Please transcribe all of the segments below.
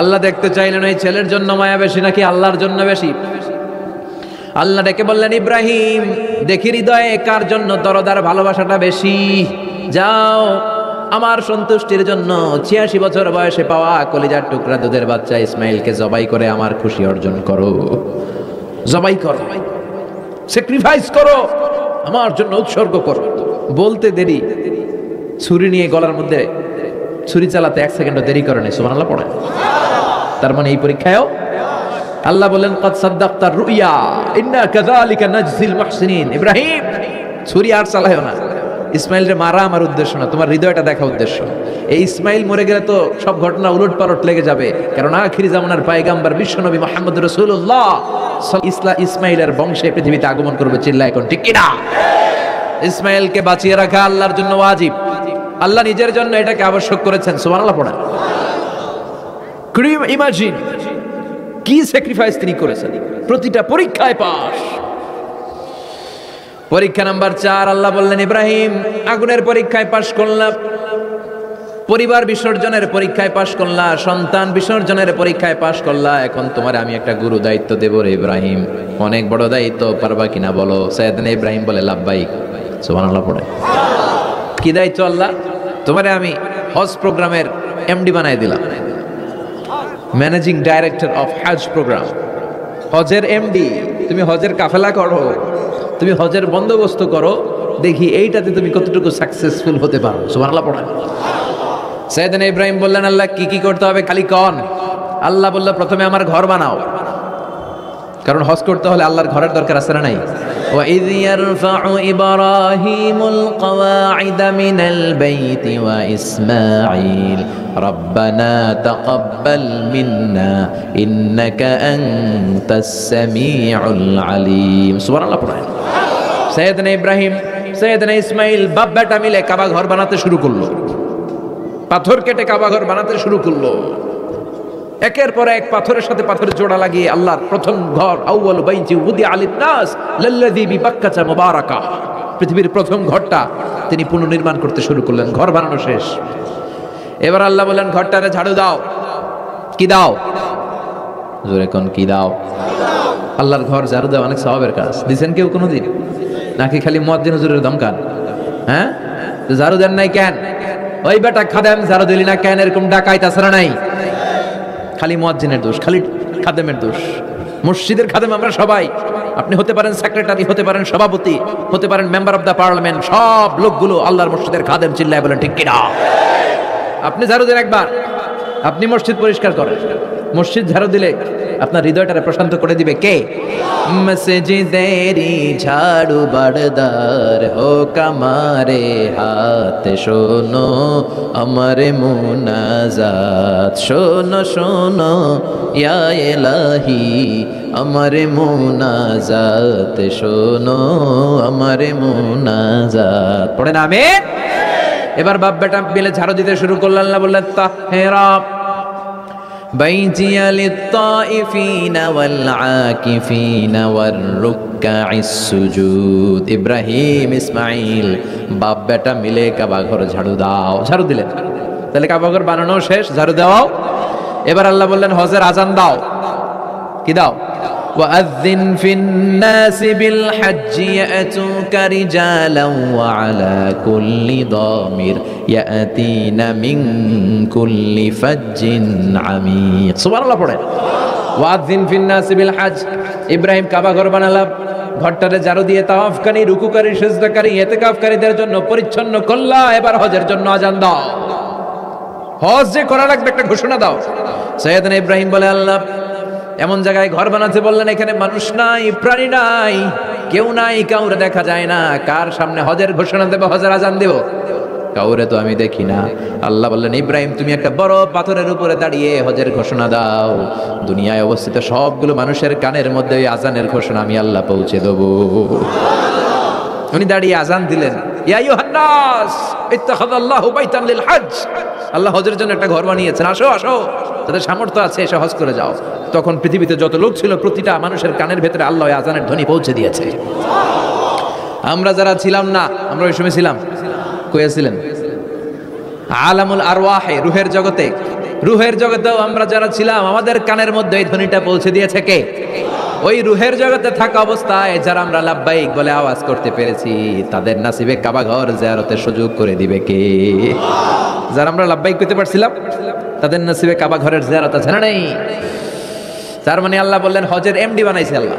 আল্লাহ দেখতে চাইলেন এই ছেলের জন্য মায়া বেশি নাকি আল্লাহর জন্য বেশি। আল্লাহ ডেকে বললেন, ইব্রাহিম দেখি হৃদয়ে কার জন্য দরদার ভালোবাসাটা বেশি। যাও আমার সন্তুষ্টির জন্য 86 বছর বয়সে পাওয়া কলিজার টুকরা দুধের বাচ্চা ইসমাইলকে জবাই করে আমার খুশি অর্জন করো। জবাই করো, স্যাক্রিফাইস করো, আমার জন্য উৎসর্গ করো। বলতে দেরি, ছুরি নিয়ে গলার মধ্যে ছুরি চালাতে 1 সেকেন্ডও দেরি করে নাই। সুবহানাল্লাহ পড়ে। তার মানে এই পরীক্ষায়ও আল্লাহ বলেন, কদ সাদ্দাকতার রুইয়া ইন্না কাযালিকা নাজজিল মুহসিনিন। ইব্রাহিম ছুরি আর চালায়ও না। ইসমাইলকে মারা আমার উদ্দেশ্য না, তোমার হৃদয়টা দেখা উদ্দেশ্য। এই ইসমাইল মরে গেলে তো সব ঘটনা উলটপালট লেগে যাবে, কারণ আখিরি জামানার পয়গম্বর বিশ্বনবী মুহাম্মদ রাসূলুল্লাহ ইসমাইলের বংশে পৃথিবীতে আগমন করবে। চিল্লায় কোন ঠিক কিনা? ইসমাইলকে বাঁচিয়ে রাখা আল্লাহর জন্য ওয়াজিব। আল্লাহ নিজের জন্য এটাকে আবশ্যক করেছেন। সুবহানাল্লাহ পড়া। ইমাজিন কি স্যাক্রিফাইস তিনি করেছেন। প্রতিটা পরীক্ষায় পাস। পরীক্ষা নাম্বার 4 আল্লাহ বললেন, ইব্রাহিম আগুনের পরীক্ষায় পাশ করলাম, পরিবার বিসর্জনের পরীক্ষায় পাশ করলা, সন্তান বিসর্জনের পরীক্ষায় পাশ করলা, এখন তোমার আমি একটা গুরু দায়িত্ব দেব রে ইব্রাহিম। অনেক বড় দায়িত্ব, পারবা কিনা বলো? সাইয়েদনা ইব্রাহিম বলে লাব্বাইক। সুবহানাল্লাহ পড়ে। কি দায়িত্ব আল্লাহ? তোমারে আমি হজ প্রোগ্রামের এমডি বানাই দিলাম, managing director of Hajj program. হজের এমডি, তুমি হজের কাফেলা করো, তুমি হজের বন্দোবস্ত করো, দেখি এইটাতে তুমি কতটুকু সাকসেসফুল হতে পারো। সুবহানাল্লাহ পড়া। সাইয়েদনা ইব্রাহিম বললেন, আল্লাহ কি কি করতে হবে খালি কন। আল্লাহ বলল, প্রথমে আমার ঘর বানাও, কারণ হজ করতে হলে আল্লাহর ঘরের দরকার আছে না নাই? وَإِذْ يَرْفَعُ إِبْرَاهِيمُ الْقَوَاعِدَ مِنَ الْبَيْتِ وَإِسْمَاعِيلُ رَبَّنَا تَقَبَّلْ مِنَّا إِنَّكَ أَنْتَ السَّمِيعُ الْعَلِيمُ। সুবহানাল্লাহ পড়েন। সাইয়েদনা ইব্রাহিম, সাইয়েদনা ইসমাইল বাপ বেটা মিলে কাবা ঘর বানাতে শুরু করলো। পাথর কেটে কাবা ঘর বানাতে শুরু করলো। একের পর এক পাথরের সাথে পাথরের জোড়া লাগিয়ে আল্লাহর প্রথম ঘর, আউয়ালু বাইতি উদিআ লিন-নাস লাল্লাযী বিবাক্কাতা মুবারাকা, পৃথিবীর প্রথম ঘরটা তিনি পুনর্নির্মাণ করতে শুরু করলেন। ঘর বানানো শেষ। এবার আল্লাহ বলেন, ঘরটারে ঝাড়ু দাও। কি দাও? জোরে কোন কি দাও? আল্লাহর ঘর ঝাড়ু দেওয়া অনেক সওয়াবের কাজ। দিবেন কেউ কোনোদিন? নাকি খালি মুয়াজ্জিন হুজুরের দমকান? হ্যাঁ, ঝাড়ু দেন নাই কেন? ওই বেটা খাদেম ঝাড়ু দিলি না কেন, এরকম ডাকাইতাছ না নাই? খালি মুয়াজ্জিনের দোষ, খালি খাদেমের দোষ। মসজিদের খাদেম আমরা সবাই। আপনি হতে পারেন সেক্রেটারি, হতে পারেন সভাপতি, হতে পারেন মেম্বার অফ দ্য পার্লামেন্ট, সব লোকগুলো আল্লাহর মসজিদের খাদেম। চিল্লায় বলেন ঠিক কিনা? আপনি ঝাড়ু দেন একবার, আপনি মসজিদ পরিষ্কার করেন। মসজিদ ঝাড়ু দিলে আপনার হৃদয়টারে প্রশান্ত করে দিবে কে? মসজিদেরি ঝাড়ু বারদার হোক আমারে হাত, শোনো আমারে মুনাজাত, শোনো শোনো ইয়া ইলাহি আমারে মুনাজাত, শোনো আমারে মুনাজাত। পড়েন আমিন। এবার বাপ বেটা মিলে ঝাড়ু দিতে শুরু করলেন। আল্লাহ বললেন, তাহেরা বাইতিয়া লিত্তাইফিনা ওয়াল আকিফিনা ওয়ার রুকআইস সুজুদ। ইব্রাহিম ইসমাইল বাপ বেটা মিলে কাবা ঘর ঝাড়ু দাও। ঝাড়ু দিলেন। তাহলে কাবা ঘর বানানো শেষ, ঝাড়ু দাও। এবার আল্লাহ বললেন, হজের আজান দাও। কি দাও? وأذن في الناس بالحج يأتوك رجالا وعلى كل ضامر يأتين من كل فج عميق। سبحان الله পড়ে। وأذن في الناس بالحج। ইব্রাহিম কাবা ঘর বানালাম, ঘরটারে ঝাড়ু দিয়ে তাওয়াফকারী, রুকুকারী, সিজদাকারী, ইতিকাফকারীদের জন্য পরিচ্ছন্ন করলা। এবার হজের জন্য আজান দাও। হজ যে করা লাগবে একটা ঘোষণা দাও। সাইয়েদনা ইব্রাহিম বলে, আল্লাহ এমন জায়গায় ঘর বানাতে বললেন এখানে মানুষ নাই, প্রাণী নাই, কেউ নাই, কাউরে দেখা যায় না। কার সামনে হজের ঘোষণা দেব, হজের আজান দেব? কাউরে তো আমি দেখি না। আল্লাহ বললেন, ইব্রাহিম তুমি একটা বড় পাথরের উপরে দাঁড়িয়ে হজের ঘোষণা দাও। দুনিয়ায় অবস্থিত সবগুলো মানুষের কানের মধ্যে ওই আজানের ঘোষণা আমি আল্লাহ পৌঁছে দেব। উনি দাঁড়িয়ে আজান দিলেন, ইয়া আইয়ুহান নাস ইত্তাখাযাল্লাহু বাইতান লিল হজ। আল্লাহ হজের জন্য একটা ঘর বানিয়েছেন, আসো আসো, তাদের সামর্থ্য আছে এসে হজ করে যাও। তখন পৃথিবীতে যত লোক ছিল প্রতিটা মানুষের কানের ভেতরে আল্লাহ আজানের ধ্বনি পৌঁছে দিয়েছে। আমরা যারা ছিলাম না, আমরা ওই সময় ছিলাম, কইয়াছিলেন আলামুল আরওয়াহে, রুহের জগতে, রুহের জগতেও আমরা যারা ছিলাম আমাদের কানের মধ্যে এই ধ্বনিটা পৌঁছে দিয়েছে কে? ওই রুহের জগতে থাকা অবস্থায় যারা আমরা লাব্বাইক বলে আওয়াজ করতে পেরেছি তাদের নসিবে কাবা ঘর জিয়ারতের সুযোগ করে দিবে কে? যারা আমরা লাব্বাইক করতে পারছিলাম তাদের নসিবে কাবা ঘরের জিয়ারত আছে না নেই? তার মানে আল্লাহ বললেন হজের এমডি বানাইছে আল্লাহ,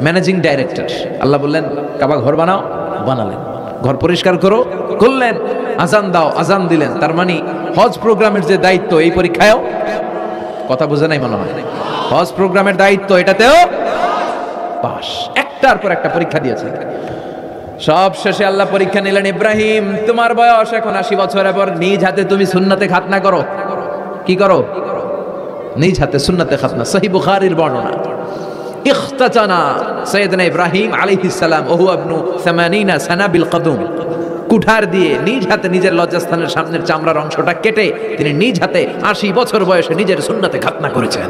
ম্যানেজিং ডাইরেক্টর। আল্লাহ বললেন কাবা ঘর বানাও, বানালেন। ঘর পরিষ্কার করো, করলেন। আজান দাও, আজান দিলেন। তার মানে হজ প্রোগ্রামের যে দায়িত্ব এই পরীক্ষায়ও, কথা বুঝে নাই মনে হয়, হজ প্রোগ্রামের দায়িত্ব এটাতেও পাস। একটার পর একটা পরীক্ষা দিয়েছে। সব শেষে আল্লাহ পরীক্ষা নিলেন, ইব্রাহিম তোমার বয়স এখন 80 বছর, এবার নিজ হাতে তুমি সুন্নাতে খাতনা করো। কি করো? নিজ হাতে সুন্নাতে খাতনা। সহিহ বুখারীর বর্ণনা, ইখতাতানা সাইয়েদনা ইব্রাহিম আলাইহিস সালাম ওহু ইবনু 80 সানা বিল কদম, কুঠার দিয়ে নিজ হাতে নিজের লজ্জাস্থানের সামনের চামড়ার অংশটা কেটে তিনি নিজ হাতে 80 বছর বয়সে নিজের সুন্নাতে খাতনা করেছেন।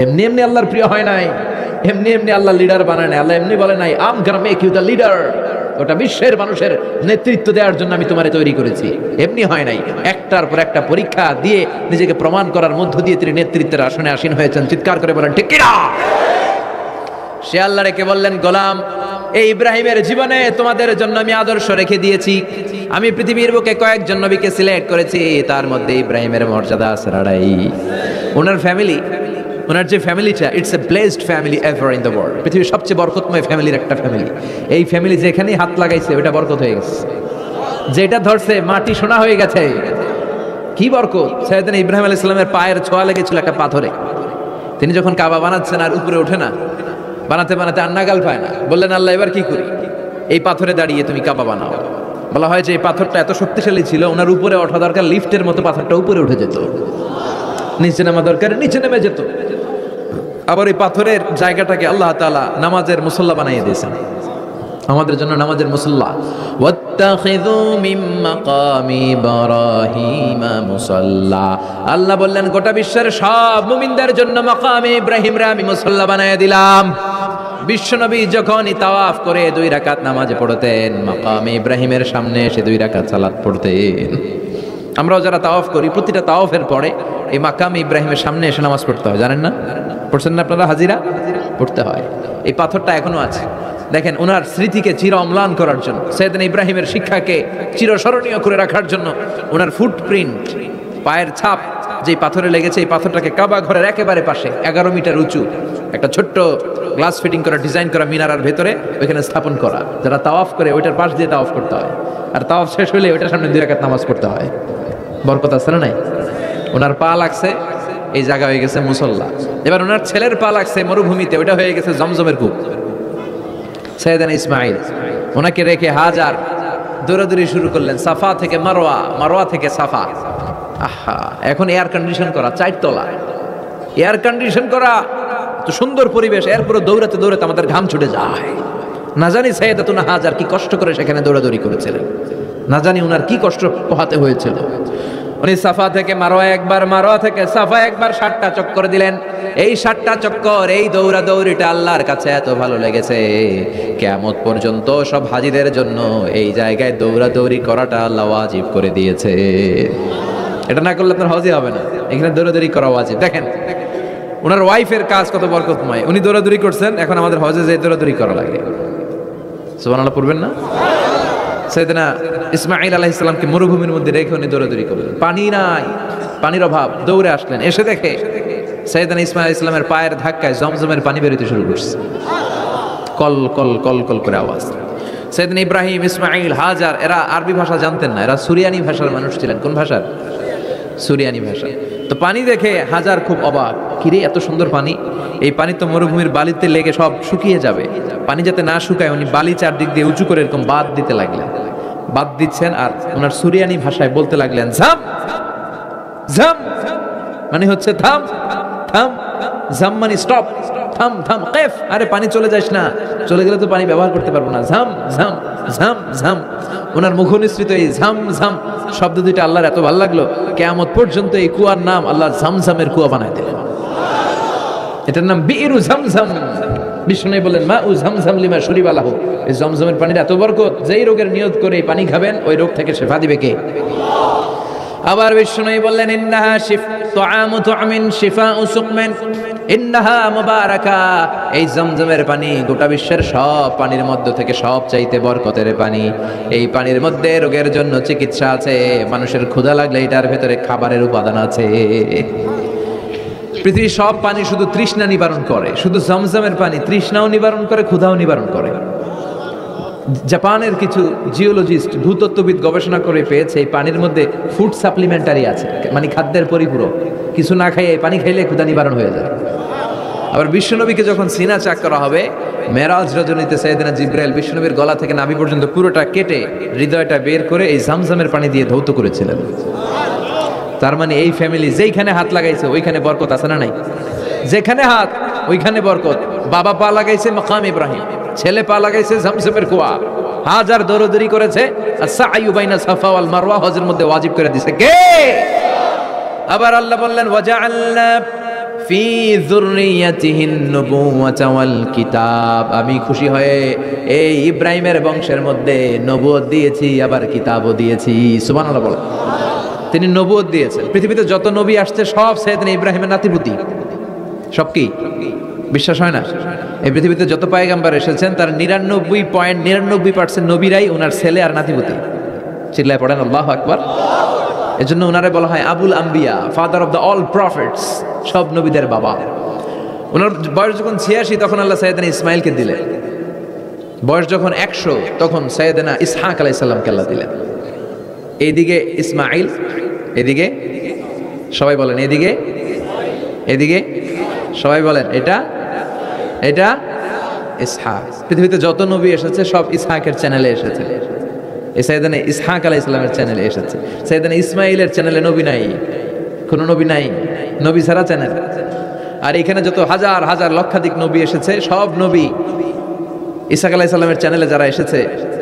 এমনি এমনি আল্লাহর প্রিয় হয় নাই, এমনি এমনি আল্লাহ লিডার বানায় নাই। আল্লাহ এমনি বলে নাই I'm gonna make you the leader, ওটা বিশ্বের মানুষের নেতৃত্ব দেওয়ার জন্য আমি তোমারে তৈরি করেছি। এমনি হয় নাই, একটার পর একটা পরীক্ষা দিয়ে নিজেকে প্রমাণ করার মধ্য দিয়ে তিনি নেতৃত্বের আসনে আসীন হয়েছেন। চিৎকার করে বলেন ঠিক কিনা? সে আল্লাহ রেখে বললেন, গোলাম এই ইব্রাহিমের জীবনে তোমাদের জন্য আমি আদর্শ রেখে দিয়েছি। আমি পৃথিবীর বুকে কয়েকজন নবীকে সিলেক্ট করেছি, তার মধ্যে ইব্রাহিমের মর্যাদা আছে রাড়াই। ওনার ফ্যামিলি, ওনার যে ফ্যামিলিটা, it's a blessed family ever in the world. পৃথিবীর সবচেয়ে বরকতময় ফ্যামিলির একটা ফ্যামিলি। এই ফ্যামিলি যেখানেই হাত লাগাইছে ওটা বরকত হয়ে গেছে, যেটা ধরছে মাটি সোনা হয়ে গেছে। কি বরকত! সাইয়েদনা ইব্রাহিম আলাইহিস সালামের পায়ের ছোঁয়া লেগেছিল একটা পাথরে। তিনি যখন কাবা বানাচ্ছেন আর উপরে ওঠে না, বানাতে বানাতে আর নাগাল পায় না, বললেন আল্লাহ এবার কি করি? এই পাথরে দাঁড়িয়ে তুমি কাবা বানাও। বলা হয় যে এই পাথরটা এত শক্তিশালী ছিল, ওনার উপরে ওঠা দরকার, লিফটের মতো পাথরটা উপরে উঠে যেত, নিচে নামা দরকার নিচে নেমে যেত। আবার এই পাথরের জায়গাটাকে আল্লাহ তাআলা নামাজের মুসল্লা বানিয়ে দিয়েছেন, আমাদের জন্য নামাজের মুসল্লা। ওয়াত্তাখিযু মিন মাকামি ইব্রাহিমা মুসাল্লা। আল্লাহ বললেন গোটা বিশ্বের সব মুমিনদের জন্য মাকামে ইব্রাহিমরে আমি মুসল্লা বানিয়ে দিলাম। বিশ্বনবী যখনই তাওয়াফ করে 2 রাকাত নামাজ পড়তেন, মাকামে ইব্রাহিমের সামনে এসে 2 রাকাত সালাত পড়তেন। আমরাও যারা তাওয়াফ করি, প্রতিটা তাওয়াফের পরে এই মাকামে ইব্রাহিমের সামনে এসে নামাজ পড়তে হয়, জানেন না? পড়ছেন না আপনারা? হাজিরা পড়তে হয়। এই পাথরটা এখনো আছে, দেখেন ওনার স্মৃতিকে চির অম্লান করার জন্য, সাইয়েদনা ইব্রাহিমের শিক্ষাকে চিরস্মরণীয় করে রাখার জন্য ওনার ফুটপ্রিন্ট, পায়ের ছাপ যে পাথরে লেগেছে, এই পাথরটাকে কাবা ঘরের একেবারে পাশে 11 মিটার উঁচু একটা ছোট্ট গ্লাস ফিটিং করা, ডিজাইন করা মিনারার ভেতরে ওইখানে স্থাপন করা। যারা তাওয়াফ করে ওইটার পাশ দিয়ে তাওয়াফ করতে হয়, আর তাওয়াফ শেষ হলে ওইটার সামনে 2 রাকাত নামাজ পড়তে হয়। বরকত আছে না নাই? ওনার পা লাগছে, এই জায়গা হয়ে গেছে মুসল্লা। এবার ওনার ছেলের পা লাগছে মরুভূমিতে, ওইটা হয়ে গেছে জমজমের কূপ। সাইয়েদনা ইসমাইল ওনাকে রেখে হাজার দৌড়াদৌড়ি শুরু করলেন, সাফা থেকে মারওয়া, মারওয়া থেকে সাফা। আহা, এখন এয়ার কন্ডিশন করা 4 তলা, এয়ার কন্ডিশন করা, তো সুন্দর পরিবেশ, এরপরে দৌড়াতে দৌড়াতে আমাদের ঘাম ছুটে যায়। না জানি সাইয়েদাতুনা হাজার কি কষ্ট করে সেখানে দৌড়াদৌড়ি করেছিলেন, না জানি উনার কি কষ্ট পোহাতে হয়েছিল। উনি সাফা থেকে মারওয়া একবার, মারওয়া থেকে সাফা একবার 7টা চক্কর দিলেন। এই 7টা চক্কর, এই দৌড়াদৌড়িটা আল্লাহর কাছে এত ভালো লেগেছে, কিয়ামত পর্যন্ত সব হাজীদের জন্য এই জায়গায় দৌড়াদৌড়ি করাটা আল্লাহ ওয়াজিব করে দিয়েছে। এটা না করলে আপনার হজই হবে না, এখানে দৌড়াদৌড়ি করা ওয়াজিব। দেখেন ওনার ওয়াইফের কাজ কত বরকতময়, উনি দৌড়াদৌড়ি করছেন, এখন আমাদের হজে যে দৌড়াদৌড়ি করা লাগে। সুবহানাল্লাহ পড়বেন না? সাইয়েদনা ইসমাঈল আলাইহিস সালামকে মরুভূমির মধ্যে রেখে উনি দৌড়াদৌড়ি করলেন, পানি নাই, পানির অভাব, দৌড়ে আসলেন। এসে দেখে সাইয়েদনা ইসমাঈল আলাইহিস সালামের পায়ের ধাক্কায় জমজমের পানি বেরোতে শুরু করছে, কল কল কল কল করে আওয়াজ। সাইয়েদনা ইব্রাহিম, ইসমাঈল, হাজার এরা আরবি ভাষা জানতেন না, এরা সুরিয়ানি ভাষার মানুষ ছিলেন। কোন ভাষার? সুরিয়ানি ভাষা। তো পানি দেখে হাজার খুব অবাক, কিরে এত সুন্দর পানি, এই পানি তো মরুভূমির বালিতে লেগে সব শুকিয়ে যাবে। পানি যাতে না শুকায় উনি বালি চারদিক দিয়ে উঁচু করে এরকম বাদ দিতে লাগলেন, বাদ দিচ্ছেন আর ওনার সুরিয়ানি ভাষায় বলতে লাগলেন ঝাম ঝাম, মানে হচ্ছে থাম থাম, ঝাম মানে স্টপ, থাম থাম, কেফ, আরে পানি চলে যাস না, চলে গেলে তো পানি ব্যবহার করতে পারবো না, ঝাম ঝাম ঝাম ঝাম। ওনার মুখ নিঃসৃত এই ঝাম ঝাম শব্দ দুইটা আল্লাহর এত ভালো লাগলো, কিয়ামত পর্যন্ত এই কুয়ার নাম আল্লাহ ঝামঝামের কুয়া বানায় দিলেন। এটার নাম বিইরু ঝামঝাম। বিষ্ণু বলেন মা উ ঝামঝাম লিমা শুরিবা লাহু, এই জমজমের পানির এত বরকত, যেই রোগের নিয়ত করে এই পানি খাবেন ওই রোগ থেকে শেফা দিবে কে? আবার বিষ্ণু বললেন ইন্নাহা তুআমু তুআমিন শিফাউ সুকমিন ইন্নাহা মুবারাকা, এই জমজমের পানি গোটা বিশ্বের সব পানির মধ্য থেকে সব চাইতে বরকতের পানি। এই পানির মধ্যে রোগের জন্য চিকিৎসা আছে, মানুষের ক্ষুধা লাগলে এটার ভেতরে খাবারের উপাদান আছে। পৃথিবীর সব পানি শুধু তৃষ্ণা নিবারণ করে, শুধু জমজমের পানি তৃষ্ণাও নিবারণ করে, ক্ষুধাও নিবারণ করে। জাপানের কিছু জিওলজিস্ট ভূতত্ত্ববিদ গবেষণা করে পেয়েছে এই পানির মধ্যে ফুড সাপ্লিমেন্টারি আছে, মানে খাদ্যের পরিপূরক। কিছু না খাইয়ে পানি খাইলে ক্ষুধা নিবারণ হয়ে যায়। আবার বিশ্বনবীকে যখন সিনা চাক করা হবে মেরাজ রজনীতে, সাইয়েদনা জিবরাইল বিশ্বনবীর গলা থেকে নাভি পর্যন্ত পুরোটা কেটে হৃদয়টা বের করে এই জামজামের পানি দিয়ে ধৌত করেছিলেন। তার মানে এই ফ্যামিলি যেইখানে হাত লাগাইছে ওইখানে বরকত আছে না নাই? যেখানে হাত ওইখানে বরকত। বাবা পা লাগাইছে মাকাম ইব্রাহিম, ছেলে পা লাগাইছে জামজামের কুয়া, হাজার দৌড়দৌড়ি করেছে, সাআয়ু বাইনা সাফা ওয়াল মারওয়া হজের মধ্যে ওয়াজিব করে দিয়েছে কে? আবার আল্লাহ বললেন ওয়াজআলনা ফি যুররিয়াতিহিন নুবুওয়াতা ওয়াল কিতাব, আমি খুশি হয়ে এই ইব্রাহিমের বংশের মধ্যে নবুয়ত দিয়েছি, আবার কিতাবও দিয়েছি। সুবহানাল্লাহ বলেন। তিনি নবুয়ত দিয়েছেন। পৃথিবীতে যত নবী আসছে সব সাইয়েদনা ইব্রাহিমের নাতিপুতি। সব কি বিশ্বাস হয় না? এই পৃথিবীতে যত পয়গম্বর এসেছেন তার 99.99% নবীরাই ওনার ছেলে আর নাতিপুতি। চিল্লায় পড়েন আল্লাহু আকবার। এজন্য ওনারে বলা হয় আবুল আম্বিয়া, father of the all prophets, সব নবীদের বাবা। ওনার বয়স যখন 86 তখন আল্লাহ সাইয়েদনা ইসমাইলকে দিলেন। বয়স যখন 100 তখন সাইয়েদনা ইসহাক আলাইহিস সালামকে আল্লাহ দিলেন। এইদিকে ইসমাইল, এদিকে সবাই বলেন এদিকে, এদিকে সবাই বলেন এটা এটা ইসহাক। পৃথিবীতে যত নবী এসেছে সব ইসহাকের চ্যানেলে এসেছে। এই সাইয়েদনা ইসহাক আলাইহিস সালামের চ্যানেলে এসেছে। সাইয়েদনা ইসমাইলের চ্যানেলে নবী নাই, কোনো নবী নাই, নবী ছাড়া চ্যানেল। আর এখানে যত হাজার হাজার লক্ষাধিক নবী এসেছে সব নবী ইসহাক আলাইহিস সালামের চ্যানেলে যারা এসেছে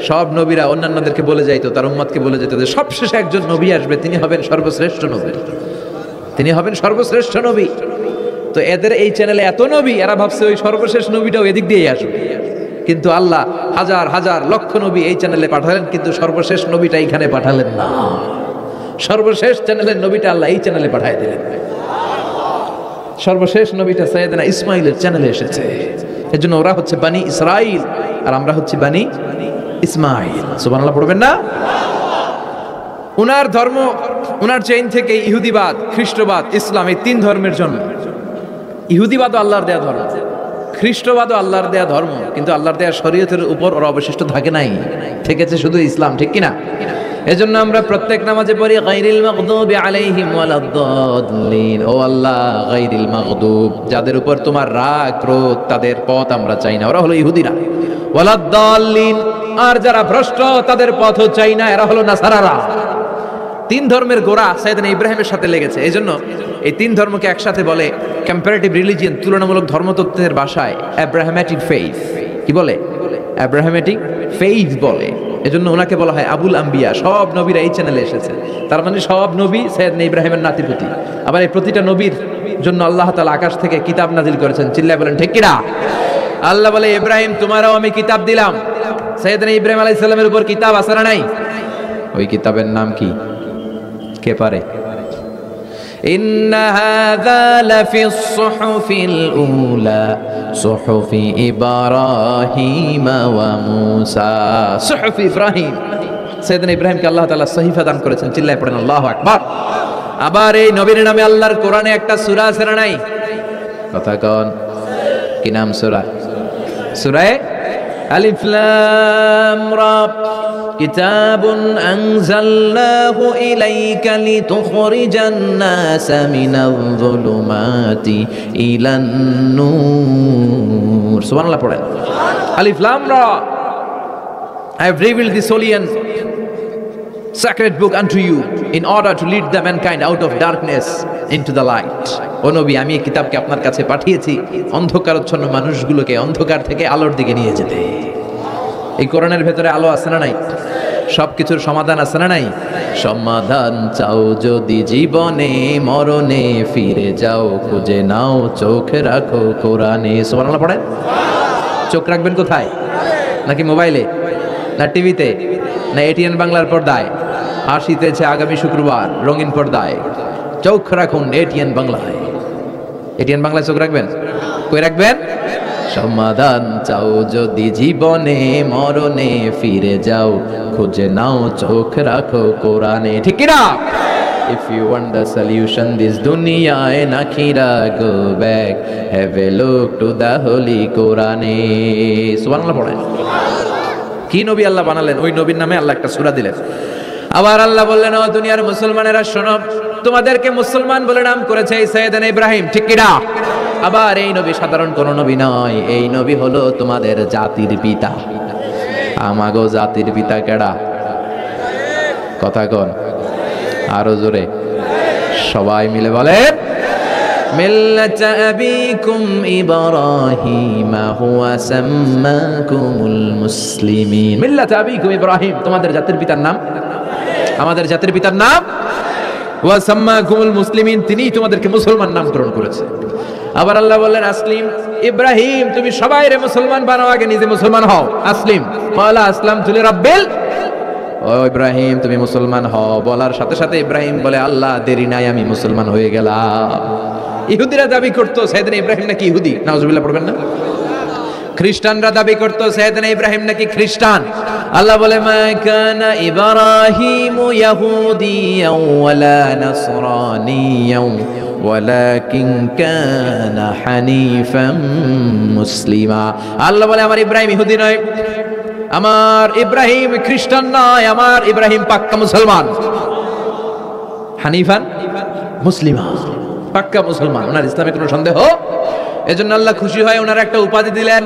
সব নবীরা অন্যান্যদেরকে বলে যাইতো, তার উম্মতকে বলে যেত যে সবশেষে একজন নবী আসবে, তিনি হবেন সর্বশ্রেষ্ঠ নবী, তিনি হবেন সর্বশ্রেষ্ঠ নবী। তো এদের এই চ্যানেলে এত নবী, এরা ভাবছে ওই সর্বশেষ নবীটাও এদিক দিয়েই আসবে। কিন্তু আল্লাহ হাজার হাজার লক্ষ নবী এই চ্যানেলে পাঠালেন, কিন্তু সর্বশেষ নবীটা এইখানে পাঠালেন না। সর্বশেষ চ্যানেলের নবীটা আল্লাহ এই চ্যানেলে পাঠিয়ে দিলেন। সর্বশেষ নবীটা সাইয়েদনা ইসমাইলের চ্যানেলে এসেছে। এজন্য ওরা হচ্ছে বানি ইসরাইল আর আমরা হচ্ছি বানি ইসমাইল। সুবহানাল্লাহ পড়বেন না? উনার ধর্ম, উনার চেইন থেকে ইহুদিবাদ, খ্রিস্টবাদ, ইসলাম, এই তিন ধর্মের জন্য। ইহুদিবাদও আল্লাহর দেয়া ধর্ম, খ্রিস্টবাদও আল্লাহর দেয়া ধর্ম, কিন্তু আল্লাহর দেয়া শরীয়তের উপর ওরা অবশিষ্ট থাকে নাই, থেকেছে শুধু ইসলাম। ঠিক কিনা? এজন্য আমরা প্রত্যেক নামাজে পড়ি গায়রিল মাগদুবি আলাইহিম ওয়ালাদ-দাল্লিন। ও আল্লাহ, গায়রিল মাগদুব, যাদের উপর তোমার রাগ ক্রোধ, তাদের পথ আমরা চাই না, ওরা হলো ইহুদিরা। ওয়ালাদ-দাল্লিন, আর যারা ভ্রষ্ট তাদের পথও চাই না, এরা হলো নাসারারা। তিন ধর্মের গোড়া সাইয়েদনা ইব্রাহিমের সাথে লেগেছে। এজন্য এই তিন ধর্মকে একসাথে বলে কম্পারেটিভ রিলিজিয়ন, তুলনামূলক ধর্মতত্ত্বের ভাষায় অ্যাব্রাহামেটিক ফেইথ। কি বলে? অ্যাব্রাহামেটিক ফেইথ বলে। এজন্য ওনাকে বলা হয় আবুল আম্বিয়া। সব নবীরা এই চ্যানেলে এসেছে, তার মানে সব নবী সাইয়েদনা ইব্রাহিমের নাতিপুতি। আবার এই প্রতিটা নবীর জন্য আল্লাহ তাআলা আকাশ থেকে কিতাব নাজিল করেছেন। চিল্লায় বলেন ঠিক কিনা? আল্লাহ বলে ইব্রাহিম তোমারও আমি কিতাব দিলাম। সাইয়েদনা ইব্রাহিম আলাইহিস সালামের উপর কিতাব আছে না নাই? ওই কিতাবের নাম কি? কে পারে? ইন্না হাযা লাফিস সুহুফিল উলা সুহুফি ইব্রাহিম ওয়া মূসা। সুহুফি ইব্রাহিম, সাইয়েদনা ইব্রাহিমকে আল্লাহ তাআলা সহিফা দান করেছেন। চিল্লায় পড়েন আল্লাহু আকবার। আবার এই নবীর নামে আল্লাহর কোরআনে একটা সূরা আছে না নাই? কথা কোন? কি নাম সূরা? সূরা আলিফ লাম রা। কিতাবুন আনজালনাহু ইলাইকা লিতুখরিজান নাসা মিনায-যুলুমাতি ইলান নূর। সুবহানাল্লাহ পড়েন। আলিফ লাম রা। I have revealed this holy and sacred book unto you in order to lead the mankind out of darkness into the light. ও নবী, আমি এই কিতাবকে আপনার কাছে পাঠিয়েছি অন্ধকারাচ্ছন্ন মানুষগুলোকে অন্ধকার থেকে আলোর দিকে নিয়ে যেতে। এই কোরআনের ভেতরে আলো আছে না নাই? সবকিছুর সমাধান আছে না নাই? সমাধান চাও যদি জীবনে মরণে, ফিরে যাও খুঁজে নাও, চোখ রাখো কোরআনে। সুবহানাল্লাহ পড়েন। চোখ রাখবেন কোথায়? নাকি মোবাইলে, না টিভিতে, না এটিএন বাংলার পর্দায়? আসিতেছে আগামী শুক্রবার রঙিন পর্দায়। চোখ রাখুন এটিএন বাংলায়। এটিএন বাংলায় চোখ রাখবেন, কই রাখবেন? সমাধান চাও যদি জীবনে মরণে ফিরে যাও, খুঁজে নাও চোখ রাখো কোরআনে। ঠিক কি না? If you want the solution this dunya and akhira, go back, have a look to the holy Quran. সুবহানাল্লাহ পড়েন। কি নবী আল্লাহ বানালেন, ওই নবীর নামে আল্লাহ একটা সূরা দিলেন। আবার আল্লাহ বললেন, ও দুনিয়ার মুসলমানেরা শোনো, তোমাদেরকে মুসলমান বলে নাম করেছে এই সাইয়েদনা ইব্রাহিম। ঠিক কি না? আবার এই নবী সাধারণ কোন নবী নয়, এই নবী হলো তোমাদের জাতির পিতা। আমাগো জাতির পিতা কেডা? কথা কন আরো জোরে, সবাই মিলে বলেন, মিল্লাত আবিকুম ইব্রাহিম হুয়া সাম্মাকুমুল মুসলিমিন। মিল্লাত আবিকুম ইব্রাহিম, তোমাদের জাতির পিতার নাম, আমাদের জাতির পিতার নাম। ওয়া সাম্মাকুমুল মুসলিমিন, তিনি তোমাদেরকে মুসলমান নামকরণ করেছে। আবার আল্লাহ বললেন, আসলিম ইব্রাহিম, তুমি সবাইরে মুসলমান বানাও, আগে নিজে মুসলমান হও। আসলিম ক্বালা আসলামতু লিরাব্বিল, ও ইব্রাহিম তুমি মুসলমান হও বলার সাথে সাথে ইব্রাহিম বলে, আল্লাহ দেরি নাই, আমি মুসলমান হয়ে গেলাম। ইহুদিরা দাবি করতো সাইয়েদনা ইব্রাহিম নাকি ইহুদি, নাউজুবিল্লাহ পড়বেন না? খ্রিস্টানরা দাবি করতো সাইয়েদনা ইব্রাহিম নাকি খ্রিস্টান। আল্লাহ বলে, মা কানা ইব্রাহিমু ইয়াহুদিয়াও ওয়ালা নাসরানিয়াও ওয়ালাকিন কানা হানিফাম মুসলিমা। আল্লাহ বলে, আমার ইব্রাহিম ইহুদি নয়, আমার ইব্রাহিম খ্রিস্টান নয়, আমার ইব্রাহিম পাক্কা মুসলমান। হানিফান মুসলিমা, পাক্কা মুসলমান, ওনার ইসলামে কোনো সন্দেহ। এজন্য আল্লাহ খুশি হয়, ওনার একটা উপাধি দিলেন।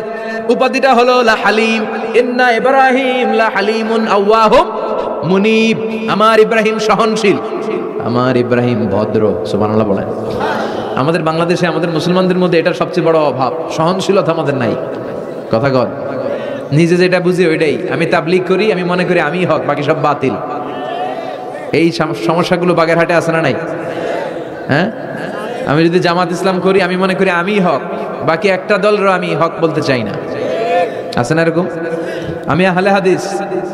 উপাধিটা হলো লা হালিম। ইন্না ইব্রাহিম লা হালিমুন আওয়াহুম মুনিব, আমার ইব্রাহিম সহনশীল, আমার ইব্রাহিম ভদ্র। সুবহানাল্লাহ বলেন। আমাদের বাংলাদেশে আমাদের মুসলমানদের মধ্যে এটার সবচেয়ে বড় অভাব, সহনশীলতা আমাদের নাই। কথা কন, নিজে যেটা বুঝি ওইটাই। আমি তাবলীগ করি, আমি মনে করি আমি হক, বাকি সব বাতিল। এই সমস্যাগুলো বাগেরহাটে আছে না নাই? হ্যাঁ, আমি যদি জামাত ইসলাম করি, আমি মনে করি আমি হক, বাকি একটা দলেরও আমি হক বলতে চাই না। আছে না এরকম? আমি আহলে হাদিস,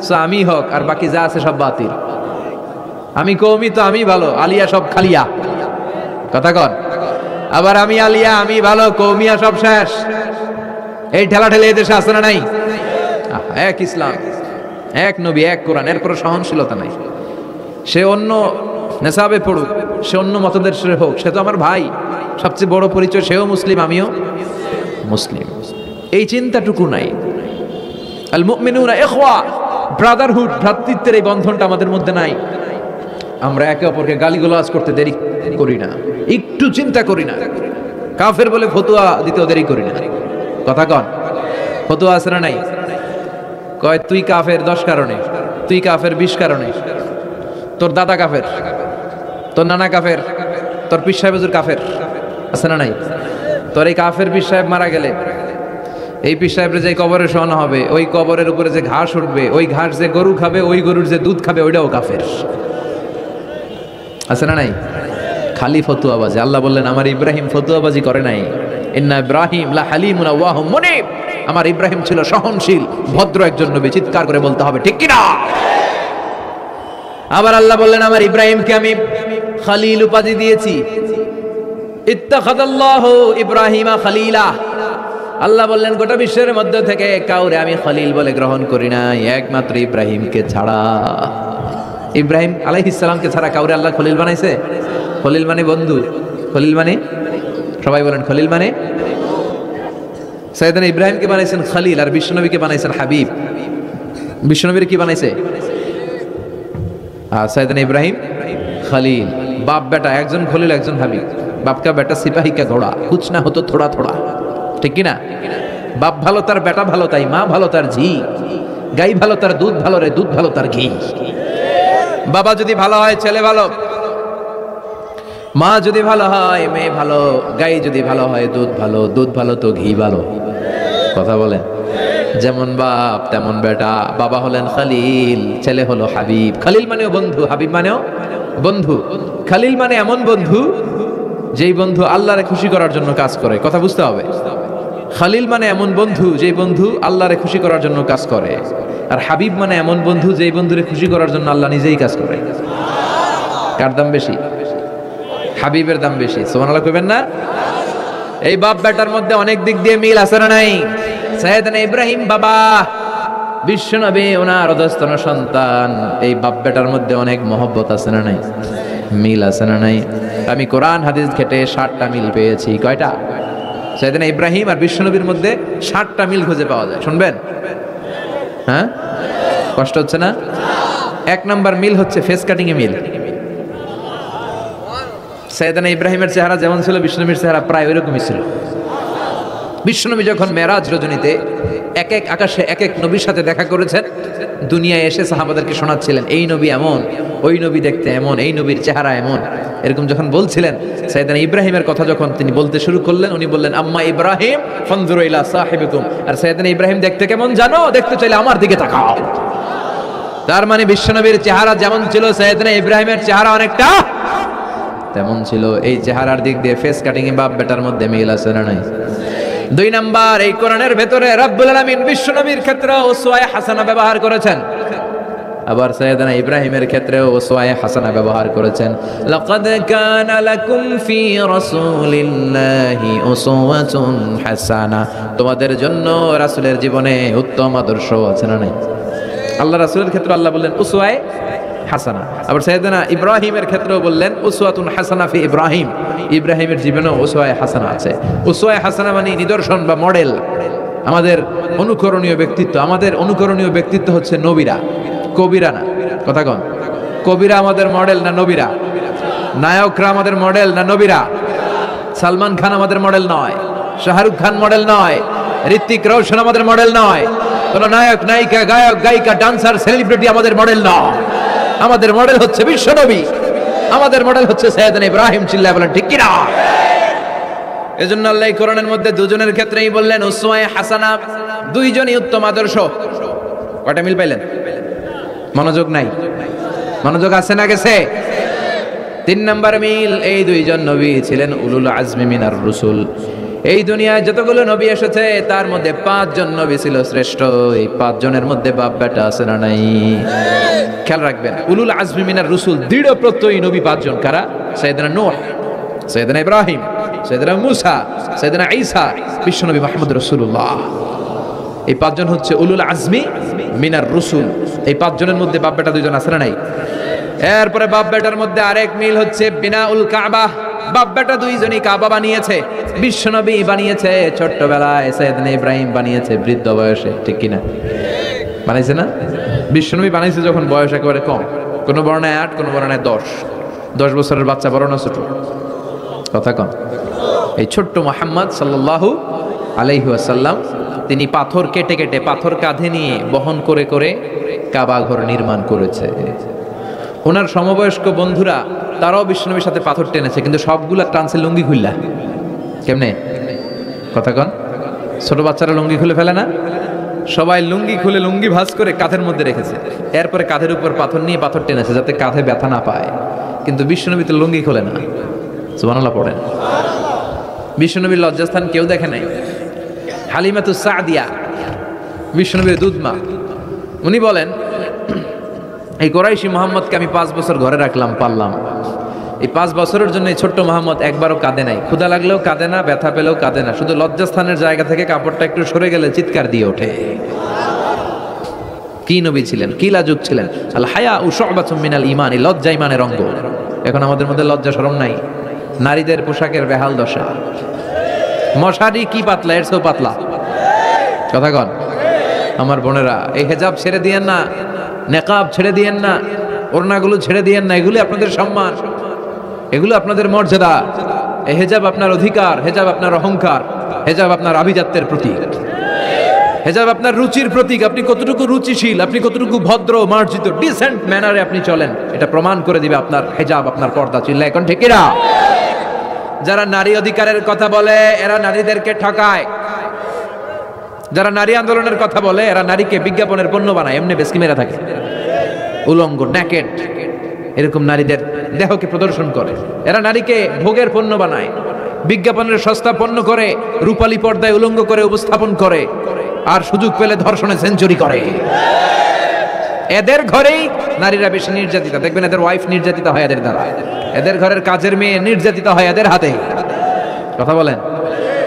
সো আমি হক, আর বাকি যা আছে সব বাতিল। আমি কওমি, তো আমি ভালো, আলিয়া সব খালিয়া। কথা কন। আবার আমি আলিয়া, আমি ভালো, কওমিয়া সব শেষ। এই ঠেলাঠেলি এই দেশে আছে না নাই? এক ইসলাম, এক নবী, এক কোরআন, এরপর সহনশীলতা নাই। সে অন্য নেশাবে পড়ুক, সে অন্য মতদেশের হোক, সে তো আমার ভাই। সবচেয়ে বড় পরিচয়, সেও মুসলিম, আমিও মুসলিম। এই চিন্তাটুকু নাই। আল মুমিনুনা ইখওয়া, ব্রাদারহুড, ভ্রাতৃত্বের এই বন্ধনটা আমাদের মধ্যে নাই। আমরা একে অপরকে গালিগালাজ করতে দেরি করি না, একটু চিন্তা করি না। কাফের বলে ফতোয়া দিতেও দেরি করি না। কথা কন, ফতোয়া আছে না নাই? কয় তুই কাফের 10 কারণে, তুই কাফের 20 কারণে, তোর দাদা কাফের, তোর নানা কাফের, তোর পীর সাহেব হুজুর কাফের। আছে না নাই? তোর এই কাফের পীর সাহেব মারা গেলে, এই পীর সাহেবের যে কবরে শোয়ানো হবে, ওই কবরের উপরে যে ঘাস উঠবে, ওই ঘাস যে গরু খাবে, ওই গরুর যে দুধ খাবে, ওইটাও কাফের। আছে না নাই? খালি ফতুয়াবাজি। আল্লাহ বললেন, আমার ইব্রাহিম ফতুয়াবাজি করে নাই। ইন্না ইব্রাহিম লা হালিমুন আওয়াহুম মুনিব, আমার ইব্রাহিম ছিল সহনশীল, ভদ্র একজন নবী। চিৎকার করে বলতে হবে ঠিক কি না? আবার আল্লাহ বললেন, আমার ইব্রাহিমকে আমি খলিল উপাধি দিয়েছি। ইত্তাখাযাল্লাহু ইব্রাহিমা খলিলা। আল্লাহ বললেন, গোটা বিশ্বের মধ্যে থেকে কাউরে আমি খলিল বলে গ্রহণ করি নাই, একমাত্র ইব্রাহিমকে ছাড়া। ইব্রাহিম আলাইহিস সালামকে ছাড়া কাউরে আল্লাহ খলিল বানাইছে? খলিল মানে বন্ধু, খলিল মানে, সবাই বলেন খলিল মানে। সাইয়েদনা ইব্রাহিমকে বানাইছেন খলিল, আর বিশ্বনবীকে বানাইছেন হাবিব। বিশ্বনবীর কি বানাইছে? সাইয়েদনা ইব্রাহিম খলিল। বাপ বেটা, একজন খলিল একজন হাবিব। বাপ কা বেটা সিপাহী কা ঘোড়া, কুছ না হতো থোড়া থোড়া। ঠিক কি না? বাপ ভালো তার বেটা ভালো, তাই মা ভালো তার ঝি। গাই ভালো তার দুধ ভালো রে, দুধ ভালো তার ঘি। বাবা যদি ভালো হয় ছেলে ভালো, মা যদি ভালো হয় মেয়ে ভালো, গাই যদি ভালো হয় দুধ ভালো, দুধ ভালো তো ঘি ভালো। কথা বলেন। যেমন বাপ তেমন বেটা। বাবা হলেন খলিল, ছেলে হলো হাবিব। খলিল মানেও বন্ধু, হাবিব মানেও বন্ধু। খলিল মানে এমন বন্ধু যেই বন্ধু আল্লাহরে খুশি করার জন্য কাজ করে। কথা বুঝতে হবে। খলিল মানে এমন বন্ধু যেই বন্ধু আল্লাহরে খুশি করার জন্য কাজ করে। আর হাবিব মানে এমন বন্ধু যেই বন্ধুরে খুশি করার জন্য আল্লাহ নিজেই কাজ করে। কার দাম বেশি? হাবিবের দাম বেশি। সুবহানাল্লাহ কইবেন না? এই বাপ বেটার মধ্যে অনেক দিক দিয়ে মিল আছে না নাই? সাইয়েদনা ইব্রাহিম বাবা, বিশ্বনবী ওনার অধস্তন সন্তান, এই বাপ বেটার মধ্যে অনেক মহব্বত আছে না নাই? মিল আছে না নাই? আমি কোরআন হাদিস ঘেটে 60টা মিল পেয়েছি। কয়টা? সাইয়েদনা ইব্রাহিম আর বিশ্বনবীর মধ্যে 60টা মিল খুঁজে পাওয়া যায়। শুনবেন? হ্যাঁ, কষ্ট হচ্ছে না? 1 নাম্বার মিল হচ্ছে ফেস কাটিং এ মিল। সাইয়েদনা ইব্রাহিমের চেহারা যেমন ছিল, বিশ্বনবীর চেহারা প্রায় ওইরকমই ছিল। বিশ্বনবী যখন মেরাজ রজনীতে এক এক আকাশে এক এক নবীর সাথে দেখা করেছেন, দুনিয়ায় এসে সাহাবাদেরকে শোনাচ্ছিলেন এই নবী এমন, ওই নবী দেখতে এমন, এই নবীর চেহারা এমন, এরকম যখন বলছিলেন, সাইয়েদনা ইব্রাহিমের কথা যখন তিনি বলতে শুরু করলেন, উনি বললেন আম্মা ইব্রাহিম ফানজুরু ইলা সাহিবিকুম। আর সাইয়েদনা ইব্রাহিম দেখতে কেমন জানো? দেখতে চাইলে আমার দিকে তাকাও। তার মানে বিশ্বনবীর চেহারা যেমন ছিল, সাইয়েদনা ইব্রাহিমের চেহারা অনেকটা তেমন ছিল। এই চেহারার দিক দিয়ে ফেস কাটিং এ বাপ বেটার মধ্যে মিল আছে না নাই? 2 নাম্বার, এই কোরআনের ভেতরে রব্বুল আলামিন বিশ্বনবীর ক্ষেত্রে উসওয়ায়ে হাসানা ব্যবহার করেছেন, আবার সাইয়েদনা ইব্রাহিমের ক্ষেত্রেও উসওয়ায়ে হাসানা ব্যবহার করেছেন। লাকাদ কানা লাকুম ফি রাসূলিল্লাহি উসওয়াতুন হাসানা, তোমাদের জন্য রাসূলের জীবনে উত্তম আদর্শ আছে না নাই? আল্লাহ রাসূলের ক্ষেত্রে আল্লাহ বললেন উসওয়ায়ে হাসানা, আবার সাইয়েদনা ইব্রাহিমের ক্ষেত্রেও বললেন উসওয়াতুন হাসানা ফি ইব্রাহিম, ইব্রাহিমের জীবনেও উসওয়ায়ে হাসানা আছে। উসওয়ায়ে হাসানা মানে নিদর্শন বা মডেল, আমাদের অনুকরণীয় ব্যক্তিত্ব। আমাদের অনুকরণীয় ব্যক্তিত্ব হচ্ছে নবীরা, কবিরা না। কথা কন, কবিরা আমাদের মডেল না নবীরা? নায়করা আমাদের মডেল না নবীরা? সালমান খান আমাদের মডেল নয়, শাহরুখ খান মডেল নয়, ঋত্বিক রোশন আমাদের মডেল নয়, কোন নায়ক নায়িকা গায়ক গায়িকা ডান্সার সেলিব্রিটি আমাদের মডেল নয়। আমাদের মডেল হচ্ছে বিশ্বনবী, আমাদের মডেল হচ্ছে সাইয়েদনা ইব্রাহিম। চিল্লায় বলেন ঠিক কি না? এজন্য আল্লাহ কোরআনের মধ্যে দুজনের ক্ষেত্রেই বললেন উসওয়ায়ে হাসানা, দুইজনই উত্তম আদর্শ। কয়টা মিল পাইলেন? মনোযোগ নাই? মনোযোগ আছে না গেছে? 3 নাম্বার মিল, এই দুইজন নবী ছিলেন উলুল আজমি মিনার রসুল। এই দুনিয়ায় যতগুলো নবী এসেছে তার মধ্যে 5 জন নবী ছিল শ্রেষ্ঠ। এই 5 জনের মধ্যে বাপ বেটা আছে না নাই? খেয়াল রাখবেন, উলুল আজমি মিনার রসুল দৃঢ় প্রত্যয়ী নবী 5 জন। কারা? সাইয়েদনা নূহ, সাইয়েদনা ইব্রাহিম, সাইয়েদনা মূসা, সাইয়েদনা ঈসা, বিশ্বনবী মুহাম্মদ রাসূলুল্লাহ। এই 5 জন হচ্ছে উলুল আজমি মিনার রসুল। এই 5 জনের মধ্যে বাপ বেটা 2 জন আছে না নাই? এরপরে বাপ বেটার মধ্যে আরেক মিল হচ্ছে বিনাউল কাবা। বাপ বেটা 2 জনই কাবা বানিয়েছে। বিশ্বনবী বানিয়েছে ছোট্টবেলায়, সাইয়েদনা ইব্রাহিম বানিয়েছে বৃদ্ধ বয়সে। ঠিক কিনা? বানাইছে না? বিশ্বনবী বানাইছে যখন বয়স একেবারে কম, কোন বর্ণায় 8, কোন বর্ণায় 10 বছরের বাচ্চা, বড় না ছোট? কথা কন। এই ছোট্ট মুহাম্মদ সাল্লাল্লাহু আলাইহি ওয়াসাল্লাম তিনি পাথর কেটে কেটে, পাথর কাঁধে নিয়ে বহন করে করে কাবা ঘর নির্মাণ করেছে। ওনার সমবয়স্ক বন্ধুরা তারাও বিশ্বনবীর সাথে পাথর টেনেছে, কিন্তু সবগুলা টানছে লুঙ্গি খুললা। কেমনে? কথা কন। ছোট বাচ্চারা লুঙ্গি খুলে ফেলে না? সবাই লুঙ্গি খুলে লুঙ্গি ভাঁজ করে কাঁধের মধ্যে রেখেছে, এরপরে কাঁধের উপর পাথর নিয়ে পাথর টেনেছে যাতে কাঁধে ব্যথা না পায়। কিন্তু বিশ্বনবী তো লুঙ্গি খোলে না। সুবহানাল্লাহ পড়েন। বিশ্বনবীর লজ্জাস্থান কেউ দেখে নাই। হালিমাতুস সাদিয়া, বিশ্বনবীর দুধমা, উনি বলেন এই কোরাইশি মুহাম্মদকে আমি 5 বছর ঘরে রাখলাম, পাললাম। এই 5 বছরের জন্য এই ছোট্ট মুহাম্মদ একবারও কাঁদে নাই, ক্ষুধা লাগলেও কাঁদে না, ব্যথা পেলেও কাঁদে না, শুধু লজ্জাস্থানের জায়গা থেকে কাপড়টা একটু সরে গেলে চিৎকার দিয়ে ওঠে। কি নবী ছিলেন, কি লাজুক ছিলেন। আল হায়া ও শুবাতুম মিনাল ঈমান, লজ্জা ঈমানের অঙ্গ। এখন আমাদের মধ্যে লজ্জা শরম নাই। নারীদের পোশাকের বেহাল দশা, মশারি কি পাতলা, এর চেয়েও পাতলা। কথা কন। আমার বোনেরা, এই হেজাব ছেড়ে দিয়েন না, নেকাব ছেড়ে দিয়েন না, ওড়নাগুলো ছেড়ে দিয়েন না। এগুলি আপনাদের সম্মান, এগুলো আপনাদের মর্যাদা। এই হেজাব আপনার অধিকার, হেজাব আপনার অহংকার, হেজাব আপনার আভিজাত্যের প্রতীক, হেজাব আপনার রুচির প্রতীক। আপনি কতটুকু রুচিশীল, আপনি কতটুকু ভদ্র, মার্জিত, ডিসেন্ট ম্যানারে আপনি চলেন, এটা প্রমাণ করে দিবে আপনার হেজাব, আপনার পর্দা। চিল্লা এখন ঠিক না? যারা নারী অধিকারের কথা বলে এরা নারীদেরকে ঠকায়। যারা নারী আন্দোলনের কথা বলে এরা নারীকে বিজ্ঞাপনের পণ্য বানায়, এমনি বেশকি মেরা থাকে, উলঙ্গ, নেকেড, এরকম নারীদের দেহকে প্রদর্শন করে। এরা নারীকে ভোগের পণ্য বানায়, বিজ্ঞাপনের সস্তা পণ্য করে, রূপালী পর্দায় উলঙ্গ করে উপস্থাপন করে, আর সুযোগ পেলে ধর্ষণে সেঞ্চুরি করে। এদের ঘরেই নারীরা বেশি নির্যাতিতা। দেখবেন এদের ওয়াইফ নির্যাতিত হয় এদের দ্বারা, এদের ঘরের কাজের মেয়ে নির্যাতিত হয় এদের হাতে। কথা বলেন,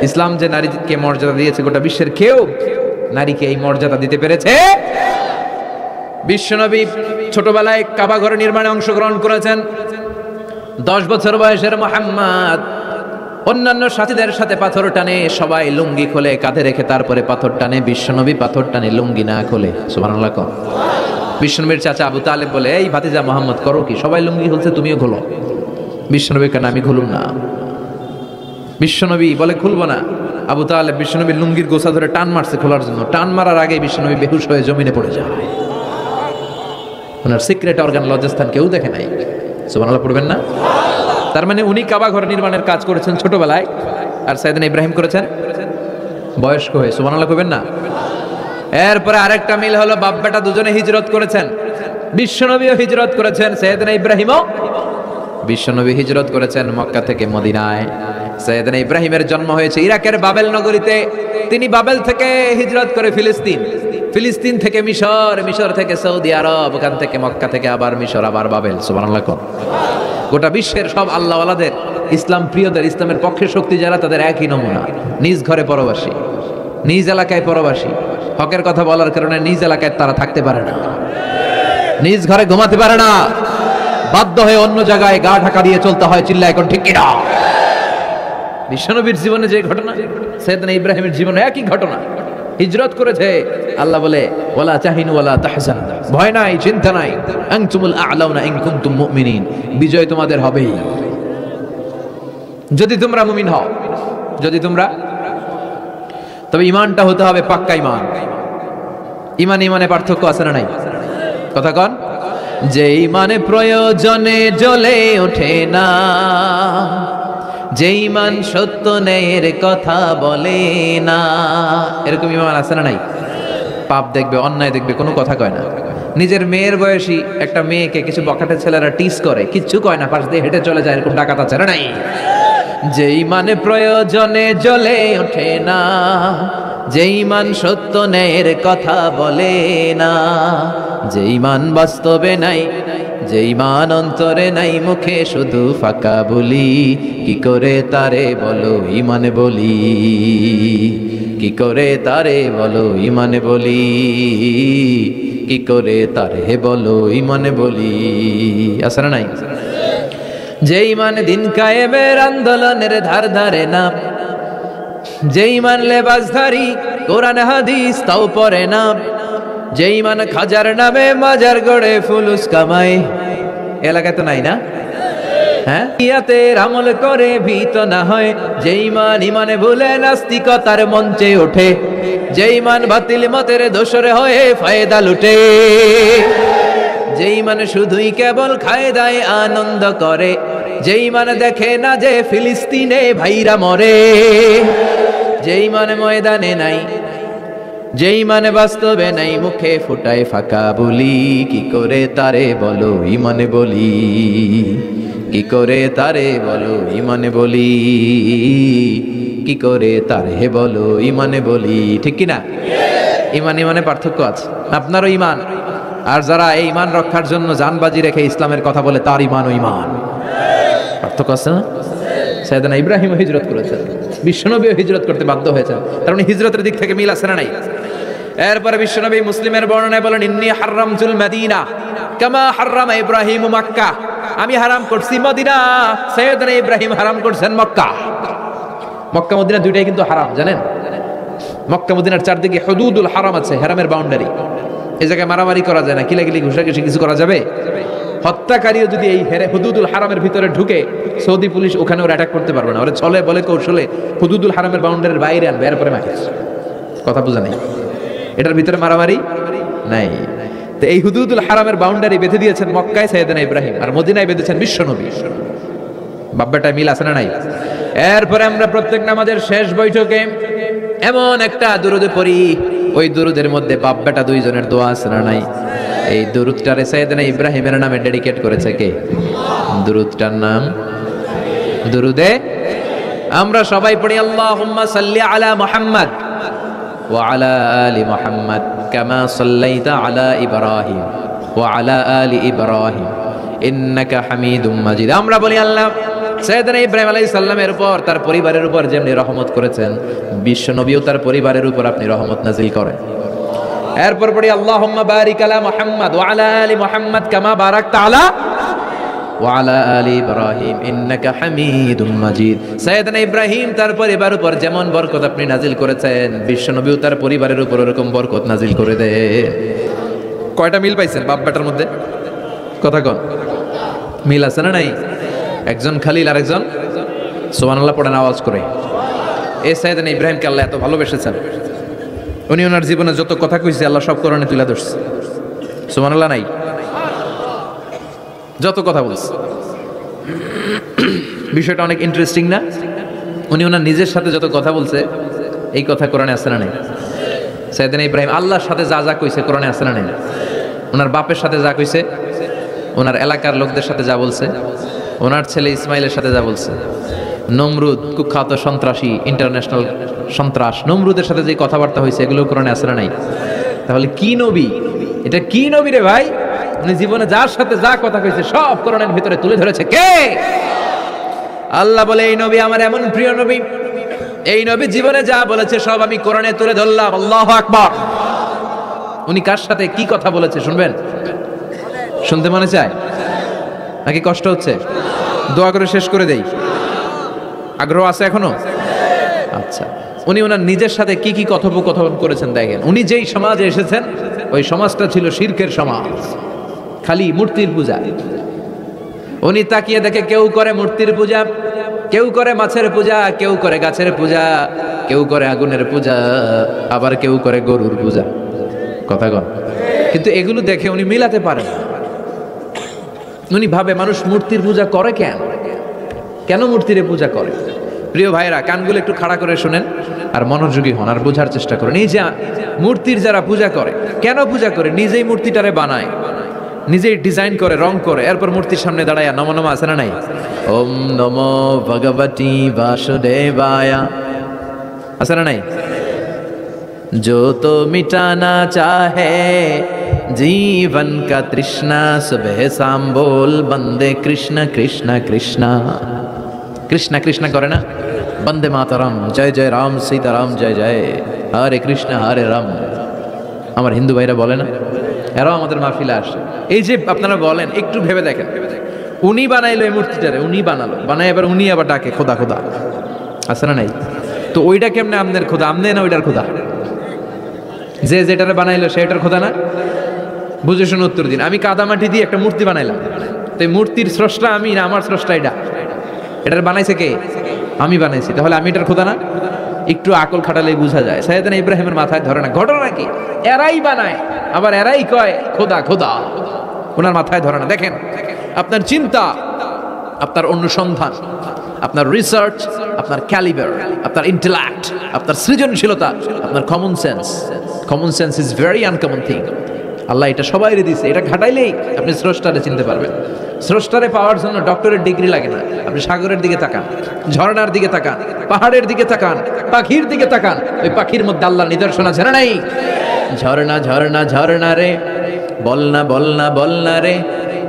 ইসলাম যে নারীকে মর্যাদা দিয়েছে, গোটা বিশ্বের কেউ নারীকে এই মর্যাদা দিতে পেরেছে? বিশ্বনবী ছোটবেলায় কাবা ঘর নির্মাণে অংশগ্রহণ করেছেন। 10 বছর বয়সের মুহাম্মদ অন্যান্য সাথীদের সাথে পাথর টানে, সবাই লুঙ্গি খোলে কাঁধে রেখে, তারপরে পাথর টানে। বিশ্বনবী পাথর টানে, লুঙ্গি না খোলে। সুবহানাল্লাহ। বিশ্বনবীর চাচা আবু তালেব বলে, এই ভাতিজা মুহাম্মদ করো কি? সবাই লুঙ্গি খুলছে, তুমিও খোলো। বিশ্বনবী কেন? আমি খুলুম না। বিশ্বনবী বলে খুলবো না। আবু তালেব বিশ্বনবীর লুঙ্গির গোছা ধরে টান মারছে খোলার জন্য। টান মারার আগে বিশ্বনবী বেহুশ হয়ে জমিনে পড়ে যায়। ওনার সিক্রেট অর্গান লজ্জাস্থান কেউ দেখে নাই। সুবহানাল্লাহ পড়বেন না? তার মানে উনি কাবা ঘর নির্মাণের কাজ করেছেন ছোটবেলায়, আর সাইয়েদনা ইব্রাহিম করেছেন বয়স্ক হয়ে। সুবহানাল্লাহ কইবেন না? এরপরে আরেকটা মিল হলো, বাপ বেটা দুজনে হিজরত করেছেন। বিশ্বনবীও হিজরত করেছেন, সাইয়েদনা ইব্রাহিমও। বিশ্বনবী হিজরত করেছেন মক্কা থেকে মদিনায়। সাইয়েদনা ইব্রাহিমের জন্ম হয়েছে ইরাকের বাবেল নগরীতে। তিনি বাবেল থেকে হিজরত করে ফিলিস্তিন, ফিলিস্তিন থেকে মিশর, মিশর থেকে সৌদি আরব, ওখান থেকে মক্কা থেকে আবার মিশর, আবার বাবেল। সুবহানাল্লাহ। গোটা বিশ্বের সব আল্লাহওয়ালাদের, ইসলাম প্রিয়দের, ইসলামের পক্ষে শক্তি যারা, তাদের একই নমুনা। নিজ ঘরে পরবাসী, নিজ এলাকায় পরবাসী। হকের কথা বলার কারণে নিজ এলাকায় তারা থাকতে পারে না, নিজ ঘরে ঘুমাতে পারে না, বাধ্য হয়ে অন্য জায়গায় গা ঢাকা দিয়ে চলতে হয়। চিল্লা এখন ঠিক কিনা? বিশ্বনবীর জীবনে যে ঘটনা, সাইয়েদনা ইব্রাহিমের জীবনে একই ঘটনা। হিজরত করেছে, আল্লাহ বলে ওয়ালা তাহিনু ওয়ালা তাহজানু, ভয় নাই, চিন্তা নাই, আনতুমুল আ'লাউনা ইন কুনতুম মুমিনিন, বিজয় তোমাদের হবেই যদি তোমরা মুমিন হও। যদি তোমরা, তবে ঈমানটা হতে হবে পাক্কা ঈমান। ঈমান ঈমানে পার্থক্য আছে না নাই? কথা কন। যে ঈমানে প্রয়োজনে জ্বলে ওঠে না, যে ঈমান সত্য ন্যায়ের কথা বলে না, এরকম ঈমান আছে না নাই? পাপ দেখবে, অন্যায় দেখবে, কোনো কথা কয় না। নিজের মেয়ের বয়সী একটা মেয়েকে কিছু বখাটে ছেলেরা টিস করে, কিচ্ছু কয় না, পাশ দিয়ে হেঁটে চলে যায়, এরকম ডাকাত আছে না নাই? যে ঈমানে প্রয়োজনে জ্বলে ওঠে না, যে ঈমান সত্য ন্যায়ের কথা বলে না, যে ঈমান বাস্তবে নাই, যে ঈমান অন্তরে নাই, মুখে শুধু ফাঁকা বলি, কি করে তারে বলো ঈমানে বলি, কি করে তারে বলো ঈমানে বলি, কি করে তারে বলো ঈমানে বলি। আছে না নাই? যে ঈমান দিন কায়েমের আন্দোলনের ধার ধারে না, যে ঈমান লেবাসধারী কোরআন হাদিস তাও পড়ে না, যে ঈমান খাজার নামে মাজার গড়ে ফুলুস কামায়। এলাকায় তো নাই না? হ্যাঁ, ইয়াতের আমল করে ভীত না হয়, যে ঈমান ঈমানে ভুলে নাস্তিকতার মঞ্চে ওঠে, যে ঈমান বাতিল মতের দোসরে হয়ে ফায়দা লুটে, যে ঈমান শুধুই কেবল খায় দায় আনন্দ করে, যে ঈমান দেখে না যে ফিলিস্তিনে ভাইরা মরে, যে ঈমান ময়দানে নাই, যে ঈমান বাস্তবে নাই, মুখে ফুটায় ফাঁকা বলি, কি করে তারে বলো ঈমানে বলি, কি করে তারে বলো ঈমানে বলি, কি করে তারে বলো ঈমানে বলি। ঠিক কি না? ঈমান ঈমানে পার্থক্য আছে। আপনারও ঈমান, আর যারা এই ঈমান রক্ষার জন্য জানবাজি রেখে ইসলামের কথা বলে, তার ঈমান ও ঈমান পার্থক্য আছে না? সাইয়েদনা ইব্রাহিম হিজরত করেছেন, বিশ্বনবীও হিজরত করতে বাধ্য হয়েছেন, তার মানে হিজরতের দিক থেকে মিল আছে না নাই? এরপরে বিশ্বনবী মুসলিমের বর্ণনায় বলেন, ইন্নী হারামতুল মদিনা কামা হারামা ইব্রাহিম মক্কা, আমি হারাম করছি মদিনা, সাইয়েদনা ইব্রাহিম হারাম করছেন মক্কা। মক্কা মদিনা দুইটাই কিন্তু হারাম, জানেন? মক্কা মদিনার চারদিকে হুদুদুল হারাম আছে, হারামের বাউন্ডারি। এই জায়গায় মারামারি করা যায় না, কিলাকিলি ঘুষাঘুষি কিছু করা যাবে? হত্যাকারীও যদি এই হুদুদুল হারামের ভিতরে ঢুকে, সৌদি পুলিশ ওখানে ওরা অ্যাটাক করতে পারবে না। ওরা ছলে বলে কৌশলে হুদুদুল হারামের বাউন্ডারির বাইরে আনবে, এরপরে মারিস। কথা বোঝা নেই? এটার ভিতরে মারামারি নাই। তো এই হুদুদুল হারামের বাউন্ডারি বেঁধে দিয়েছেন মক্কায় সাইয়েদনা ইব্রাহিম, আর মদিনায় বেঁধেছেন বিশ্বনবী। বাব্বাটা মিল আছে না নাই? এরপরে আমরা প্রত্যেক নামাজের শেষ বৈঠকে এমন একটা দুরুদ পড়ি, ওই দুরুদের মধ্যে বাপ বেটা দুইজনের দোয়া আছে না নাই? এই দুরুদটারে সাইয়েদনা ইব্রাহিমের নামে ডেডিকেট করেছে কে? দুরুদটার নাম দুরুদে আমরা সবাই পড়ি, আল্লাহুম্মা সাল্লি আলা মুহাম্মাদ ওয়া আলা আলি মুহাম্মাদ কামা সাল্লাইতা আলা ইব্রাহিম ওয়া আলা আলি ইব্রাহিম ইন্নাকা হামিদুম মাজিদ। আমরা বলি আল্লাহ সাইয়েদনা ইব্রাহিম আলাইহিস সালামের উপর তার পরিবারের উপর যেমনি রহমত করেছেন, বিশ্ব নবীও তার পরিবারের উপর আপনি রহমত নাজিল করেন। এরপর পড়ি আল্লাহুম্মা বারিক আলা মুহাম্মাদ ওয়া আলা আলি মুহাম্মাদ কামা বারাকতা আলা ওয়া আলা আলি ইব্রাহিম ইন্নাকা হামিদুম মাজিদ। সাইয়েদনা ইব্রাহিম তার পরিবারের উপর যেমন বরকত আপনি নাজিল করেছেন, বিশ্ব নবীও তার পরিবারের উপর এরকম বরকত নাজিল করে দেন। কয়টা মিল পাইছেন বাপ বেটার মধ্যে? কথা কন, মিল আছে না নাই? একজন খালিল আর একজন সুবহানাল্লাহ পড়েন আওয়াজ করে। এই সাইয়েদনা ইব্রাহিমকে আল্লাহ এত ভালোবেসেছেন, উনি ওনার জীবনে যত কথা কইছে আল্লাহ সব কোরআনে তুলে ধরছে। সুবহানাল্লাহ নাই? যত কথা বলছে, বিষয়টা অনেক ইন্টারেস্টিং না? উনি ওনার নিজের সাথে যত কথা বলছে এই কথা কোরআনে আছে না নাই? সাইয়েদনা ইব্রাহিম আল্লাহর সাথে যা যা কইছে কোরআনে আছে না নাই? ওনার বাপের সাথে যা কইছে, ওনার এলাকার লোকদের সাথে যা বলছে, ওনার ছেলে ইসমাইলের সাথে যা বলছে, নমরুদ কুখ্যাত সন্ত্রাসী ইন্টারন্যাশনাল সন্ত্রাস নমরুদের সাথে যে কথাবার্তা হয়েছে এগুলো কোরআনে আছে না নাই? তাহলে কি নবী? এটা কি নবী রে ভাই? উনি জীবনে যার সাথে যা কথা কইছে সব কোরআনের ভিতরে তুলে ধরেছে কে? আল্লাহ বলে এই নবী আমার এমন প্রিয় নবী, এই নবী জীবনে যা বলেছে সব আমি কোরআনে তুলে ধরলাম। আল্লাহু আকবার। উনি কার সাথে কি কথা বলেছে শুনবেন? শুনতে মনে চায় নাকি কষ্ট হচ্ছে? দোয়া করে শেষ করে দেই। আগ্রহ আছে এখনো? আচ্ছা, উনি ওনার নিজের সাথে কি কি কথোপকথন করেছেন দেখেন। উনি যেই সমাজে এসেছেন ওই সমাজটা ছিল শিরকের সমাজ, খালি মূর্তির পূজা। উনি তাকিয়ে দেখে কেউ করে মূর্তির পূজা, কেউ করে মাছের পূজা, কেউ করে গাছের পূজা, কেউ করে আগুনের পূজা, আবার কেউ করে গরুর পূজা। কথা কন। কিন্তু এগুলো দেখে উনি মিলাতে পারেন। উনি ভাবে মানুষ মূর্তির পূজা করে কেন, কেন মূর্তির পূজা করে? প্রিয় ভাইরা, কানগুলো একটু খাড়া করে শোনেন আর মনোযোগী হন আর বোঝার চেষ্টা করেন। এই যে মূর্তির যারা পূজা করে, কেন পূজা করে? নিজেই মূর্তিটারে বানায়, নিজেই ডিজাইন করে, রং করে, এরপর মূর্তির সামনে দাঁড়ায় নমো নমো আছে না নাই? ওম নমো ভগবতী বাসুদেবায়া আছে না নাই? जो तो मिटाना चाहे जीवन का तृष्णा सुबह शाम बोल बंदे कृष्ण कृष्ण कृष्ण कृष्ण कृष्ण करे ना, बंदे मातरम जय जय राम सीताराम जय जय हरे कृष्ण हरे राम। আমার হিন্দু ভাইরা বলে না, এরাও আমাদের মাহফিলে আসে। এই যে আপনারা বলেন, একটু ভেবে দেখেন, উনি বানাইলো এই মূর্তিটারে, উনি বানালো, বানাই এবার উনি আবার ডাকে খোদা খোদা আছে না নাই? তো ওইটা কেমনে আমনের খোদা? আমনে না ওইটার খোদা? যে যেটারে বানাইলো সেটার খোদা না? বুঝে শুনে উত্তর দিন। আমি কাদামাটি দিয়ে একটা মূর্তি বানাইলাম, তো এই মূর্তির স্রষ্টা আমি না আমার স্রষ্টা এটা? এটার বানাইছে কে? আমি বানাইছি, তাহলে আমি এটার খোদা না? একটু আকল খাটালেই বোঝা যায়। সাইয়েদনা ইব্রাহিমের মাথায় ধরে না। ঘটনা কি? এরাই বানায় আবার এরাই কয় খোদা খোদা, ওনার মাথায় ধরে না। দেখেন, আপনার চিন্তা, আপনার অনুসন্ধান, আপনার রিসার্চ, আপনার ক্যালিবার, আপনার ইন্টেলেক্ট, আপনার সৃজনশীলতা, আপনার common sense. Common sense is very uncommon thing. আল্লাহ এটা সবাইরে দিছে, এটা ঘাটাইলেই আপনি স্রষ্টারে চিনতে পারবেন। স্রষ্টারে পাওয়ার জন্য ডক্টরের ডিগ্রি লাগে না। আপনি সাগরের দিকে তাকান, ঝর্ণার দিকে তাকান, পাহাড়ের দিকে তাকান, পাখির দিকে তাকান, ওই পাখির মধ্যে আল্লাহর নিদর্শন আছে না নাই? ঝর্ণা ঝর্ণা ঝর্ণা রে, বলনা বলনা বলনা রে,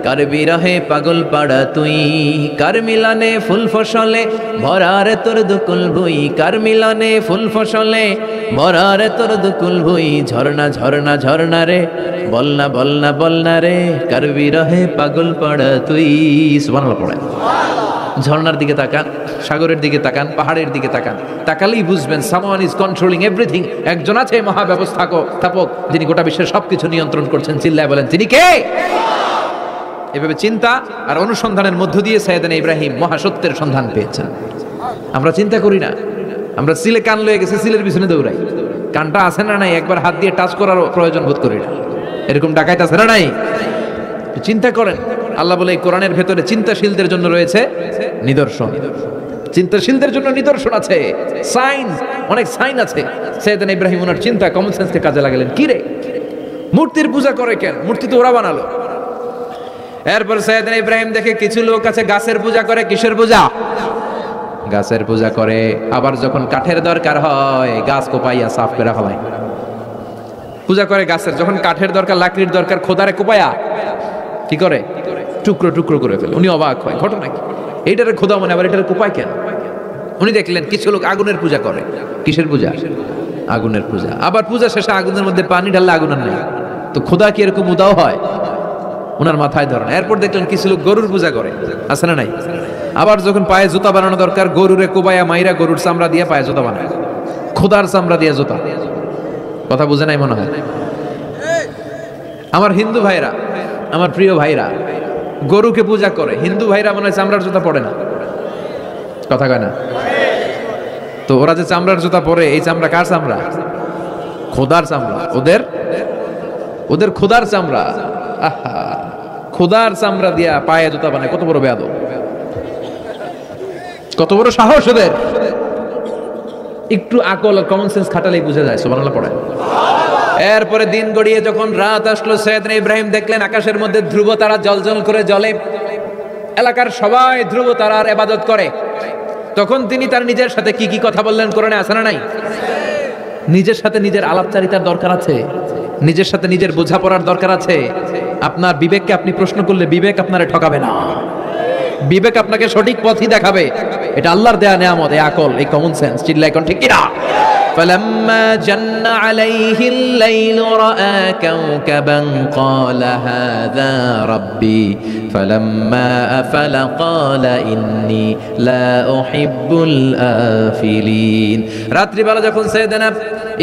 কার বিরহে পাগল পাড়া তুই, কার মিলনে ফুল ফসলে ভরারে তোর দুকুল ভুই, কার মিলনে ফুল ফসলে ভরারে তোর দুকুল ভুই। ঝর্ণা ঝর্ণা ঝর্ণা রে, বলনা বলনা বলনা রে, কার বিরহে পাগল পাড়া তুই। সুবহানাল্লাহ পড়েন। ঝর্ণার দিকে তাকান, সাগরের দিকে তাকান, পাহাড়ের দিকে তাকান, তাকালেই বুঝবেন সামওয়ান ইজ কন্ট্রোলিং এভরিথিং। একজন আছে মহাব্যবস্থাপক, যিনি গোটা বিশ্বের সবকিছু নিয়ন্ত্রণ করছেন। চিল্লায় বলেন তিনি কে? এভাবে চিন্তা আর অনুসন্ধানের মধ্য দিয়ে সাইয়েদনা ইব্রাহিম মহাসত্যের সন্ধান পেয়েছেন। আমরা চিন্তা করি না, আমরা সিলে কান লয়ে গেছে, সিলের পিছনে দৌড়াই। কানটা আছে না নাই একবার হাত দিয়ে টাচ করার প্রয়োজন বোধ করি না। এরকম ডাকাইত আছে না নাই? চিন্তা করেন। আল্লাহ বলে এই কোরআনের ভেতরে চিন্তাশীলদের জন্য রয়েছে নিদর্শন। চিন্তাশীলদের জন্য নিদর্শন আছে, সাইন, অনেক সাইন আছে। সাইয়েদনা ইব্রাহিম ওনার চিন্তা কমন সেন্সকে কাজে লাগালেন। কি রে, মূর্তির পূজা করে কেন? মূর্তি তো ওরা বানালো। এরপর সাইয়েদনা ইব্রাহিম দেখে কিছু লোক আছে গাছের পূজা করে। কিসের পূজা? গাছের পূজা করে। আবার যখন কাঠের দরকার হয় গাছ কোপাইয়া সাফ করে ফেলায়। পূজা করে গাছের, যখন কাঠের দরকার, লাকড়ির দরকার, খোদারে কোপায়া কি করে? টুকরো টুকরো করে ফেলে। উনি অবাক হয়, ঘটনা কি? এইটারে খোদা মনে, আবার এটারে কোপায় কেন? উনি দেখলেন কিছু লোক আগুনের পূজা করে। কিসের পূজা? আগুনের পূজা। আবার পূজা শেষে আগুনের মধ্যে পানি ঢাললে আগুন আর নেই, তো খোদা কি এরকম উদাও হয়? ওনার মাথায় ধরেন। এরপর দেখলেন কিছু লোক গরুর পূজা করে, আছে না নাই? আবার যখন পায়ে জুতা বানানো দরকার, গরুরে কোবায়া মাইরা গরুর চামড়া দিয়ে পায়ে জুতা বানায়, খোদার চামড়া দিয়ে জুতা। কথা বুঝে নাই মনে হয়। আমার হিন্দু ভাইরা, আমার প্রিয় ভাইরা, গরুকে পূজা করে। হিন্দু ভাইরা মনে হয় চামড়ার জুতা পরে না, কথা কয় না? তো ওরা যে চামড়ার জুতা পরে, এই চামড়া কার চামড়া? খোদার চামড়া। ওদের খোদার চামড়া। আহা, খোদার চামড়া দিয়া পায়ে জুতা বানায়। কত বড় বেয়াদব, কত বড় সাহস ওদের! একটু আকল আর কমন সেন্স খাটালেই বুঝে যায়। সুবহানাল্লাহ পড়ে। এরপরে দিন গড়িয়ে যখন রাত আসলো, সাইয়েদনা ইব্রাহিম দেখলেন আকাশের মধ্যে ধ্রুব তারা জ্বলজ্বল করে জ্বলে। এলাকার সবাই ধ্রুব তারার ইবাদত করে। তখন তিনি তার নিজের সাথে কি কি কথা বললেন, কোরআনে আছে না নাই? নিজের সাথে নিজের আলাপচারিতার দরকার আছে, নিজের সাথে নিজের বোঝাপড়ার দরকার আছে। আপনার বিবেককে আপনি প্রশ্ন করলে বিবেক আপনারে ঠকাবে না, বিবেক আপনাকে সঠিক পথই দেখাবে। এটা আল্লাহর দেয়া নিয়ামত, এই আকল, এই কমন সেন্স। চিল্লায় কোন ঠিক কিনা? فلما جن عليه الليل رأى كوكبا قال هذا ربي فلما أفل قال إني لا أحب الآفلين। রাত্রি বেলা যখন সাইয়েদনা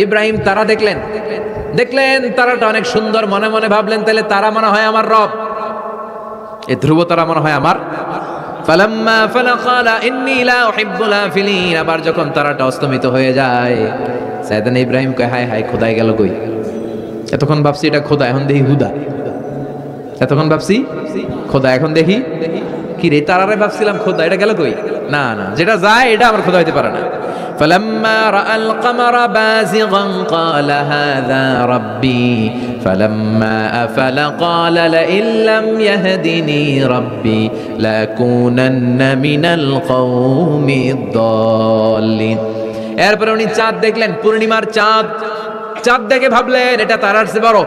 ইব্রাহিম তারা দেখলেন তারাটা অনেক সুন্দর, মনে মনে ভাবলেন তাহলে তারা মনে হয় আমার রব, এই ধ্রুব তারা মনে হয় আমার। ফালাম্মা ফালা ক্বালা ইন্নী লা উহিব্বুল আফিলিন। আবার যখন তারাটা অস্তমিত হয়ে যায়, সাইয়েদনা ইব্রাহিম কয় হায় হায়, খোদাই গেল কই? এতক্ষণ ভাবছি এটা খোদা, এখন দেখি হুদা। এতক্ষণ ভাবছি খোদা, এখন দেখি কি রে? তারারে ভাবছিলাম খোদা, এটা গেল কই? না না, যেটা যায় এটা আমার খোদা হইতে পারে না। فلما رأى القمر بازغا قال هذا ربي فلما أفل قال لئن لم يهدني ربي لأكونن من القوم الضالين। এরপর উনি চাঁদ দেখলেন, পূর্ণিমার চাঁদ। চাঁদ দেখে ভাবলেন এটা তারার চেয়ে বড়।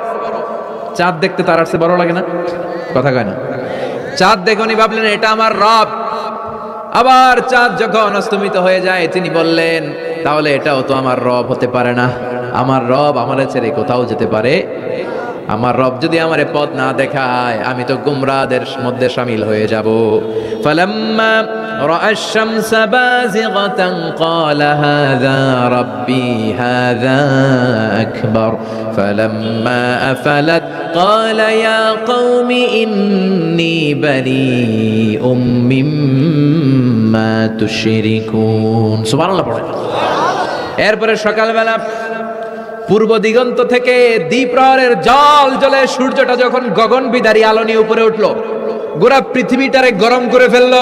চাঁদ দেখতে তারার চেয়ে বড় লাগে না? কথা কয় না? চাঁদ দেখে উনি ভাবলেন এটা আমার রব। আবার চাঁদ যখন অস্তমিত হয়ে যায়, তিনি বললেন তাহলে এটাও তো আমার রব হতে পারে না। আমার রব আমারে ছেড়ে কোথাও যেতে পারে? আমার রব যদি আমারে পথ না দেখায়, আমি তো গুমরাহদের মধ্যে শামিল হয়ে যাব। ফালাম্মা রাআ আশ-শামসা বাযিগাতান ক্বালা হাযা রাব্বি হাযা আকবার ফালাম্মা আফালাত ক্বালা ইয়া কওমি ইন্নী বারীউম মিম্মা তুশরিকুন। সুবহানাল্লাহ পড়েন। এরপরে সকালবেলা পূর্ব দিগন্ত থেকে দ্বিপ্রহরের জল জ্বলে সূর্যটা যখন গগন বিদারী আলো নিয়ে উপরে উঠলো, গোটা পৃথিবীটারে গরম করে ফেললো।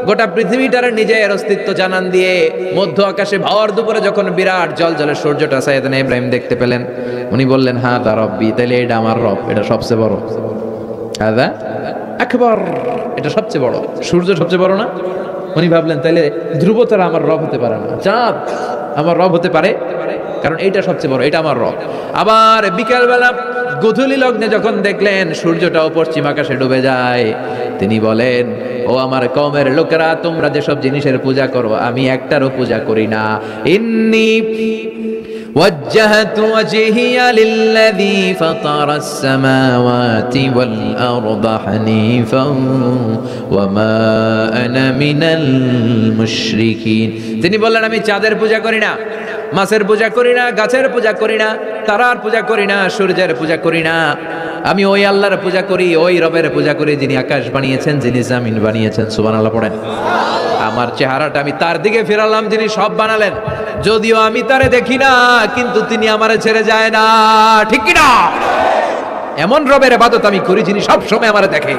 গোটা পৃথিবীটারে নিজের অস্তিত্ব জানান দিয়ে মধ্য আকাশে ভর দুপুরে যখন বিরাট জল জ্বলে সূর্যটা সাইয়েদনা ইব্রাহিম দেখতে পেলেন, উনি বললেন হাযা রাব্বি, তাইলে এটা আমার রব, এটা সবচেয়ে বড়। হাযা আকবার, এটা সবচেয়ে বড়। সূর্য সবচেয়ে বড় না? উনি ভাবলেন তাইলে ধ্রুব তারা আমার রব হতে পারে না, চাঁদ আমার রব হতে পারে, কারণ এইটা সবচেয়ে বড়, এটা আমার রব। আবার বিকালবেলা গোধূলি লগ্নে যখন দেখলেন সূর্যটাও পশ্চিম আকাশে ডুবে যায়, তিনি বলেন ও আমার কওমের লোকেরা, তোমরা যেসব জিনিসের পূজা করো আমি একটারও পূজা করি না। ইন্নী وجهت وجهي للذي فطر السماوات والأرض حنيفا وما أنا من المشركين। তিনি বললেন আমি চাঁদের পূজা করি না, মাছের পূজা করি না, গাছের পূজা করি না, তারার পূজা করি না, সূর্যের পূজা করি না। আমি ওই আল্লাহর পূজা করি, ওই রবের পূজা করি যিনি আকাশ বানিয়েছেন, যিনি জমিন বানিয়েছেন। সুবহানাল্লাহ পড়েন। আমার চেহারাটা আমি তার দিকে ফেরালাম যিনি সব বানালেন। যদিও আমি তারে দেখি না, কিন্তু তিনি আমারে ছেড়ে যায় না, ঠিক কি না? এমন রবের ইবাদত আমি করি যিনি সব সময় আমারে দেখে,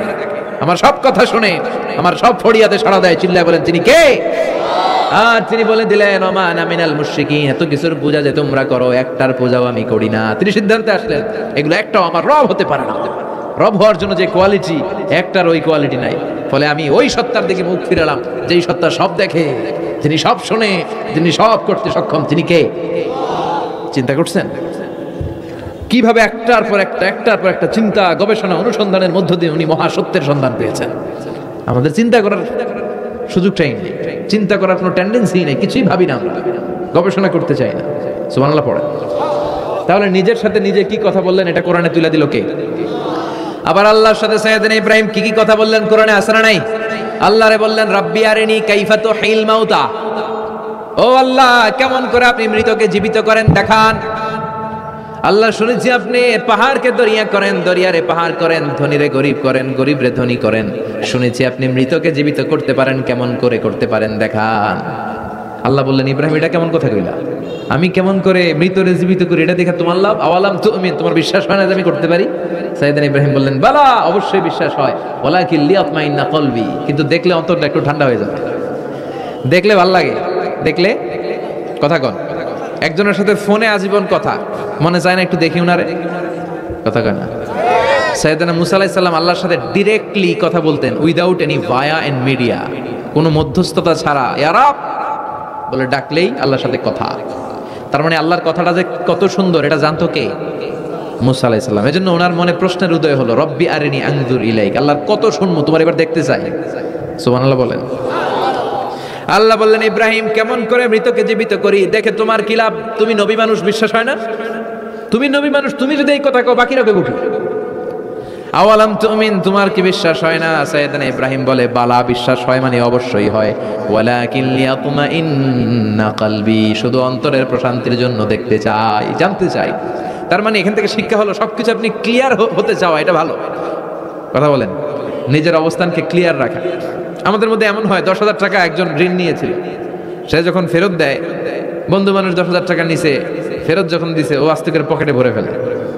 আমার সব কথা শুনে, আমার সব ফরিয়াদে সাড়া দেয়। চিল্লায় বলেন তিনি কে? আর তিনি বলে দিলেন ওমা আনা মিনাল মুশরিকিন, এত কিছুর পূজা যে তোমরা করো একটার পূজাও আমি করি না। তিনি সিদ্ধান্তে আসলেন এগুলো একটাও আমার রব হতে পারে না। রব হওয়ার জন্য যে কোয়ালিটি, একটার ওই কোয়ালিটি নাই। ফলে আমি ওই সত্তার দিকে মুখ ফিরালাম যেই সত্তা সব দেখে, যিনি সব শোনে, যিনি সব করতে সক্ষম। তিনি কে? চিন্তা করছেন? কিভাবে একটার পর একটা চিন্তা গবেষণা অনুসন্ধানের মধ্য দিয়ে উনি মহাসত্যের সন্ধান পেয়েছেন। আমাদের চিন্তা করার সুযোগটাই নেই, চিন্তা করার কোনো টেন্ডেন্সি নেই, কিছুই ভাবি না, আমরা গবেষণা করতে চাই না। সুবহানাল্লাহ পড়ে। তাহলে নিজের সাথে নিজে কি কথা বললেন এটা কোরআনে তুলে দিল কে? আবার আল্লাহর সাথে সাইয়েদনা ইব্রাহিম কি কথা বললেন কোরআনে আছে না নাই? আল্লাহরে বললেন রাব্বি আরিনি কাইফা তুহিল মাউতা, ও আল্লাহ কেমন করে আপনি মৃতকে জীবিত করেন দেখান। আল্লাহ শুনেছি আপনি পাহাড়কে দরিয়া করেন, দরিয়ারে পাহাড় করেন, ধনীরে গরিব করেন, গরিবরে ধনী করেন। শুনেছি আপনি মৃতকে জীবিত করতে পারেন, কেমন করে করতে পারেন দেখান। আল্লাহ বললেন ইব্রাহিম এটা কেমন কথা কইলা? আমি কেমন করে মৃতরে জীবিত করি এটা দেখে তোমার লাভ? আওয়ালাম তুমিন, তোমার বিশ্বাস হয় না যে আমি করতে পারি? সাইয়েদনা ইব্রাহিম বললেন বালা, অবশ্যই বিশ্বাস হয়, ওয়ালাকিন লিয়াতমাইন্না কলবি, কিন্তু দেখলে অন্তরটা একটু ঠান্ডা হয়ে যাবে, দেখলে ভাল লাগে, দেখলে কথা কন। একজনের সাথে ফোনে আজীবন কথা, মনে চায় না একটু দেখি উনারে? কথা কয় না? সাইয়েদনা মুসা আলাইহিস সালাম আল্লাহর সাথে ডিরেক্টলি কথা বলতেন without any via and media, কোনো মধ্যস্থতা ছাড়া ইয়া রাব বলে ডাকলেই আল্লাহর সাথে কথা। তার মানে আল্লাহর কথাটা যে কত সুন্দর এটা জানতো কে? মুসা আলাইহিস সালাম। এজন্য ওনার মনে প্রশ্নের উদয় হলো রব্বি আরিনি আনজুর ইলাইক, আল্লাহর কত শুনবো, তোমার এবার দেখতে চাই। সুবহানাল্লাহ বলেন। আল্লাহ বললেন ইব্রাহিম কেমন করে মৃতকে জীবিত করি দেখে তোমার কি লাভ? তুমি নবী মানুষ, বিশ্বাস হয় না? তুমি নবী মানুষ, তুমি যদি এই কথা কও বাকিরা কইব কি? আওয়ালাম তুমিন, তোমার কি বিশ্বাস হয় না? সাইয়েদনা ইব্রাহিম বলে বালা, বিশ্বাস হয় মানে অবশ্যই হয়। ওয়ালাকিন লিয়াতমাইন্না কলবি, শুধু অন্তরের প্রশান্তির জন্য দেখতে চাই, জানতে চাই। তার মানে এখান থেকে শিক্ষা হলো সবকিছু আপনি ক্লিয়ার হতে চাওয়া এটা ভালো। কথা বলেন, নিজের অবস্থানকে ক্লিয়ার রাখা। আমাদের মধ্যে এমন হয় 10,000 টাকা একজন ঋণ নিয়েছিল, সে যখন ফেরত দেয়, বন্ধু মানুষ 10,000 টাকা নিছে, ফেরত যখন দিছে ও আস্তে করে পকেটে ভরে ফেলে।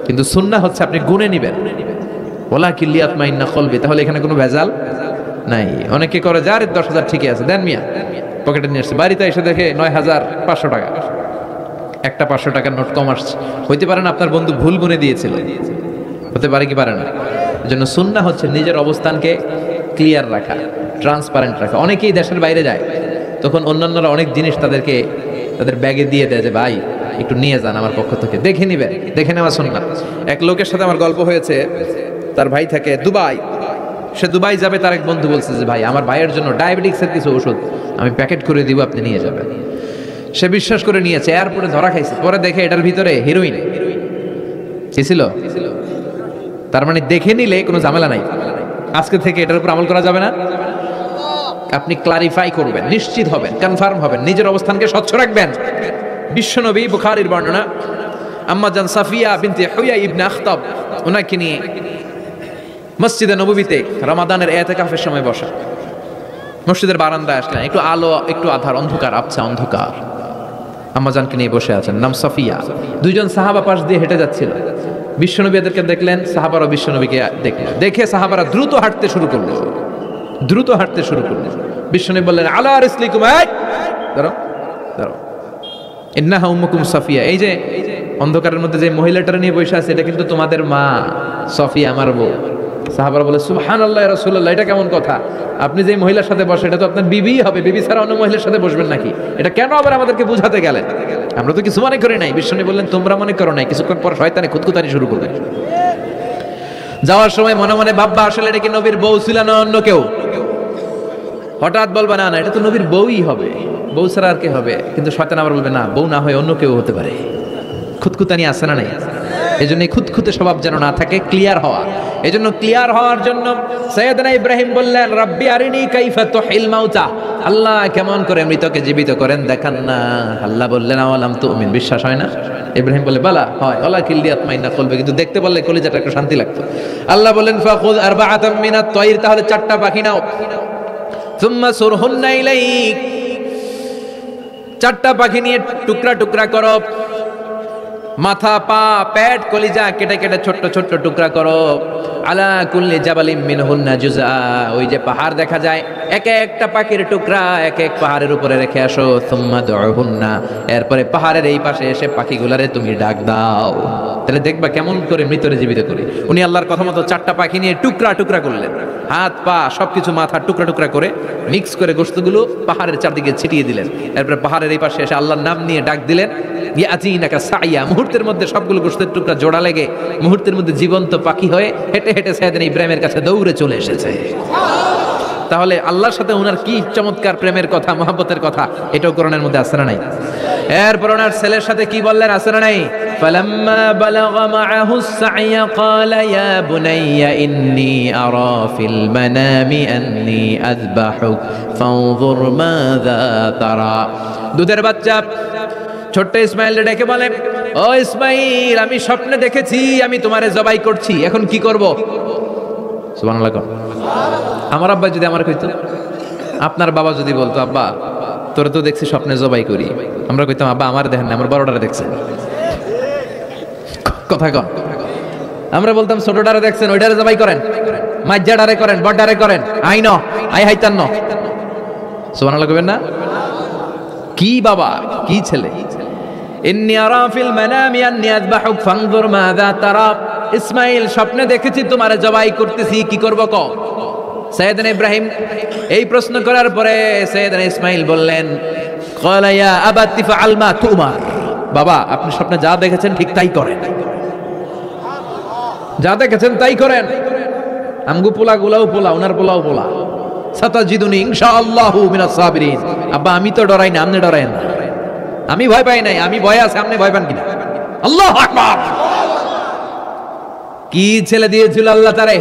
কিন্তু সুন্নাহ হচ্ছে আপনি গুনে নিবেন, ওয়ালাকিন লিয়াতমাইন্না কলবি, তাহলে এখানে কোনো ভেজাল নাই। অনেকে করে যার 10,000 ঠিকই আছে, দেন মিয়া, পকেটে নিয়ে আসছে, বাড়িতে এসে দেখে 9,500 টাকা, একটা 500 টাকার নোট কম আসছে। হইতে পারে না আপনার বন্ধু ভুল গুনে দিয়েছিল, হতে পারে কি পারে না? এজন্য সুন্নাহ হচ্ছে নিজের অবস্থানকে ক্লিয়ার রাখা, ট্রান্সপারেন্ট রাখা। অনেকেই দেশের বাইরে যায়, তখন অন্যান্যরা অনেক জিনিস তাদের ব্যাগে দিয়ে দেয় যে ভাই একটু নিয়ে যান আমার পক্ষ থেকে, দেখে নিবেন, দেখে নেওয়া সুন্নাহ। এক লোকের সাথে আমার গল্প হয়েছে, তার ভাই থাকে দুবাই, সে দুবাই যাবে, তার এক বন্ধু বলছে যে ভাই আমার ভাইয়ের জন্য ডায়াবেটিক্সের কিছু ওষুধ আমি প্যাকেট করে দিব, আপনি নিয়ে যাবেন। সে বিশ্বাস করে নিয়েছে, এয়ারপোর্টে ধরা খাইছে, পরে দেখে এটার ভিতরে হিরোইন কি ছিল। তার মানে দেখে নিলে কোনো ঝামেলা নাই, আজকে থেকে এটার উপর আমল করা যাবে না। আপনি ক্লারিফাই করবেন, নিশ্চিত হবেন, কনফার্ম হবেন, নিজের অবস্থানকে স্বচ্ছ রাখবেন। বিশ্বনবী বুখারীর বর্ণনা, আম্মা জান সাফিয়া বিনতে হুয়াই ইবনে আখতাব, ওনাকে নিয়ে মসজিদে নববীতে রমাদানের ইতিকাফের সময় বসা, মসজিদের বারান্দায় আসলেন, একটু আলো, একটু আধার, অন্ধকার, আবছা অন্ধকার। আম্মাজানকে নিয়ে বসে আছেন, নাম সাফিয়া। দুইজন সাহাবা পাশ দিয়ে হেঁটে যাচ্ছিল, বিশ্বনবী এদেরকে দেখলেন, সাহাবারও বিশ্বনবীকে দেখলেন, দেখে সাহাবারা দ্রুত হাঁটতে শুরু করলো, দ্রুত হাঁটতে শুরু করলো। বিশ্বনবী বললেন আলা রিসলিকুম, এই দাঁড়াও দাঁড়াও, ইন্নাহা উম্মুকুম সাফিয়া, এই যে অন্ধকারের মধ্যে যে মহিলাটা নিয়ে বসে আছে এটা কিন্তু তোমাদের মা সাফিয়া, আমার বউ। সাহাবারা বলে সুবহানাল্লাহ ইয়া রাসূলুল্লাহ, এটা কেমন কথা? আপনি যে মহিলার সাথে বসে এটা তো আপনার বিবি হবে, বিবি ছাড়া অন্য মহিলার সাথে বসবেন নাকি? এটা কেন আবার আমাদেরকে বুঝাতে গেলেন? আমরা তো কিছু মনে করি নাই। বিশ্বনবী বললেন তোমরা মনে করো নাই। কিছুক্ষণ পর শয়তানে খুঁতখুঁতানি শুরু করবে। যাওয়ার সময় মনে মনে ভাববা আসলে এটা কি নবীর বউ ছিল না অন্য কেউ? হঠাৎ বলবা না না এটা তো নবীর বউই হবে, বউ ছাড়া আর কে হবে? কিন্তু শয়তান আবার বলবে না, বউ না হয় অন্য কেউ হতে পারে। খুঁতখুঁতানি আছে না নাই? এই জন্য খুঁতখুঁতে স্বভাব যেন না থাকে, ক্লিয়ার হওয়া। এই জন্য ক্লিয়ার হওয়ার জন্য সাইয়েদনা ইব্রাহিম বললেন রব্বি আরিনি কাইফা তুহিল মাউতা, আল্লাহ কেমন করে মৃতকে জীবিত করেন দেখান না। আল্লাহ বললেন আওয়ালাম তুমিন, বিশ্বাস হয় না? ইব্রাহিম বলে বালা হয়, ওয়ালাকিন লিয়াতমাইন্না কলবি, কিন্তু দেখতে বললে কলিজাটা একটু শান্তি লাগতো। আল্লাহ বললেন ফাখুয আরবাআতাম মিনাত তায়র, তাহলে 4টা পাখি নাও, সুম্মা সুরহুন্না ইলাইক, 4টা পাখি নিয়ে টুকরা টুকরা করো, মাথা, পা, পেট, কলিজা কেটে কেটে ছোট্ট ছোট্ট টুকরা করো। আলা কুল্লি জাবালিম মিনহুন্না জুজআ, ওই যে পাহাড় দেখা যায় এক একটা পাখির টুকরা এক এক পাহাড়ের উপরে রেখে আসো, সুম্মা দুহুন্না, এরপরে পাহাড়ের এই পাশে এসে পাখিগুলারে তুমি ডাক দাও। তাহলে দেখবা কেমন করে মৃতরে জীবিত করে। উনি আল্লাহর কথা মতো 4টা পাখি নিয়ে টুকরা টুকরা করলেন, হাত পা সবকিছু মাথা টুকরা টুকরা করে মিক্স করে গোশতগুলো পাহাড়ের চারদিকে ছিটিয়ে দিলেন। এরপরে পাহাড়ের এই পাশে এসে আল্লাহর নাম নিয়ে ডাক দিলেন, ইয়াতিনাকা সাইয়া, মুহূর্তের মধ্যে সবগুলো গোশতের টুকরা জোড়া লেগে মুহূর্তের মধ্যে জীবন্ত পাখি হয়ে হেঁটে হেঁটে সাইয়েদনা ইব্রাহিমের কাছে দৌড়ে চলে এসেছে। তাহলে আল্লাহর সাথে ওনার কি চমৎকার প্রেমের কথা, মহব্বতের কথা, এটাও কোরআনের মধ্যে আছে না নাই? এরপর ওনার ছেলের সাথে কি বললেন, আছে না নাই? ফালাম্মা বালাগা মাআহু সাইয়া ক্বালা ইয়া বুনাইয়া ইন্নী আরা ফিল মানামি আন্নী আযবাহুক ফানজুর মাযা তারা। দুধের বাচ্চা ছোট্ট ইসমাইল ডেকে বলে, ও ইসমাইল, আমি স্বপ্নে দেখেছি আমি তোমারে জবাই করছি, এখন কি করব? সুবহানাল্লাহ। আমার আব্বা যদি আমার কইতো, আপনার বাবা যদি বলতো, আব্বা তোরে তো দেখছি স্বপ্নে জবাই করি, আমরা কইতাম, আব্বা আমার দেখেন না, আমার বড়টারে দেখছেন। কথা কন। আমরা বলতাম, ছোটটারে দেখছেন, ওইটারে জবাই করেন, মাজ্জাডারে করেন, বড়ডারে করেন, আই ন আই হাইতান ন। সুবহানাল্লাহ কইবেন না? কি বাবা, কি ছেলে। ইন্নী আরা ফিল মানামি আন্নী আযবাহুক ফানজুর মাযা তারা। ইসমাইল, স্বপ্নে দেখেছি তোমারে জবাই করতেছি, কি করব কও? সাইয়েদনা ইব্রাহিম এই প্রশ্ন করার পরে সাইয়েদনা ইসমাইল বললেন, ক্বালা ইয়া আবাতি ফাআল মা তুমার। বাবা, আপনি স্বপ্নে যা দেখেছেন ঠিক তাই করেন, যা দেখেছেন তাই করেন। আমগো পোলা গুলাও পোলা, ওনার পোলাও পোলা। সাতাজিদুনি ইনশাআল্লাহু মিনাস সাবিরিন। আব্বা, আমি তো ডরাই না, আপনি ডরায়েন না। আমি ভয় পাই নাই, আমি ভয় আছে, আপনি ভয় পান কিনা? আল্লাহু আকবার। কি ছেলে দিয়েছিল আল্লাহ তারে।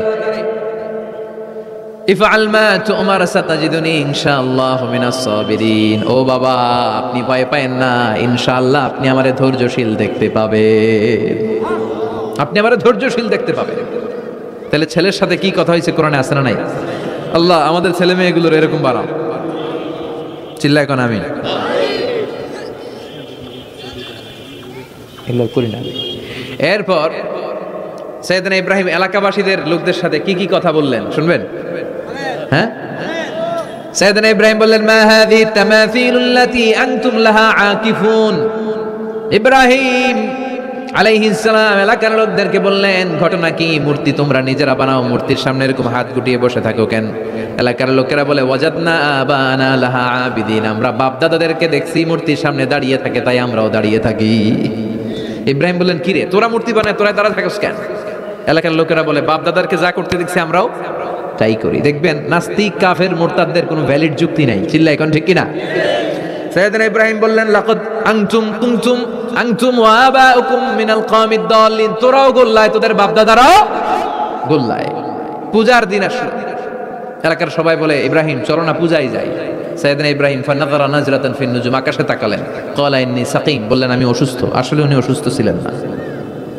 ইফআল মা তুমার সাতাজিদুনি ইনশাআল্লাহু মিনাস সাবিরিন। ও বাবা, আপনি ভয় পায়েন না, ইনশাআল্লাহ আপনি আমারে ধৈর্যশীল দেখতে পাবেন, আপনি আমারে ধৈর্যশীল দেখতে পাবেন। তাহলে ছেলের সাথে কি কথা হয়েছে কোরআনে আছে না নাই? আল্লাহ আমাদের ছেলে মেয়েগুলোর এরকম বানাও। চিল্লায় কোন আমিন। করি না। এরপর সাইয়েদনা ইব্রাহিম এলাকাবাসীদের লোকদের সাথে কি কি কথা বললেন শুনবেন? হ্যাঁ, সাইয়েদনা ইব্রাহিম বললেন, মা হাযিহি তামাসিলুল্লাতী আনতুম লাহা আকিফুন। ইব্রাহিম আলাইহিস সালাম এলাকার লোকদেরকে বললেন, ঘটনা কি? মূর্তি তোমরা নিজেরা বানাও, মূর্তির সামনে এরকম হাত গুটিয়ে বসে থাকো কেন? এলাকার লোকেরা বলে, ওয়াজাদনা আবানা লাহা আবিদিন, আমরা বাপ দাদাদেরকে দেখছি মূর্তির সামনে দাঁড়িয়ে থাকে, তাই আমরাও দাঁড়িয়ে থাকি। ইব্রাহিম বললেন, কি রে, তোরা মূর্তি বানায়, তোরা দাঁড়া থাকিস কেন? এলাকার লোকেরা বলে, বাপ দাদারকে যা করতে দেখছি আমরাও তাই করি। দেখবেন নাস্তিক কাফের মুরতাদদের কোনো ভ্যালিড যুক্তি নাই। চিল্লা এখন ঠিক কিনা? সাইয়েদনা ইব্রাহিম বললেন, লাকাদ আনতুম ওয়া আবাউকুম মিনাল কওমিদ দাল্লিন। তোরাও গোল্লায়, তোদের বাপ দাদারাও গোল্লায়। পূজার দিন আসলো, এলাকার সবাই বলে, ইব্রাহিম চলো না পূজায় যাই। সাইয়েদনা ইব্রাহিম ফানাযারা নাজরাতান ফিন নুজুম, আকাশে তাকালেন। ক্বালা ইন্নী সাকিম, বললেন আমি অসুস্থ। আসলে উনি অসুস্থ ছিলেন না,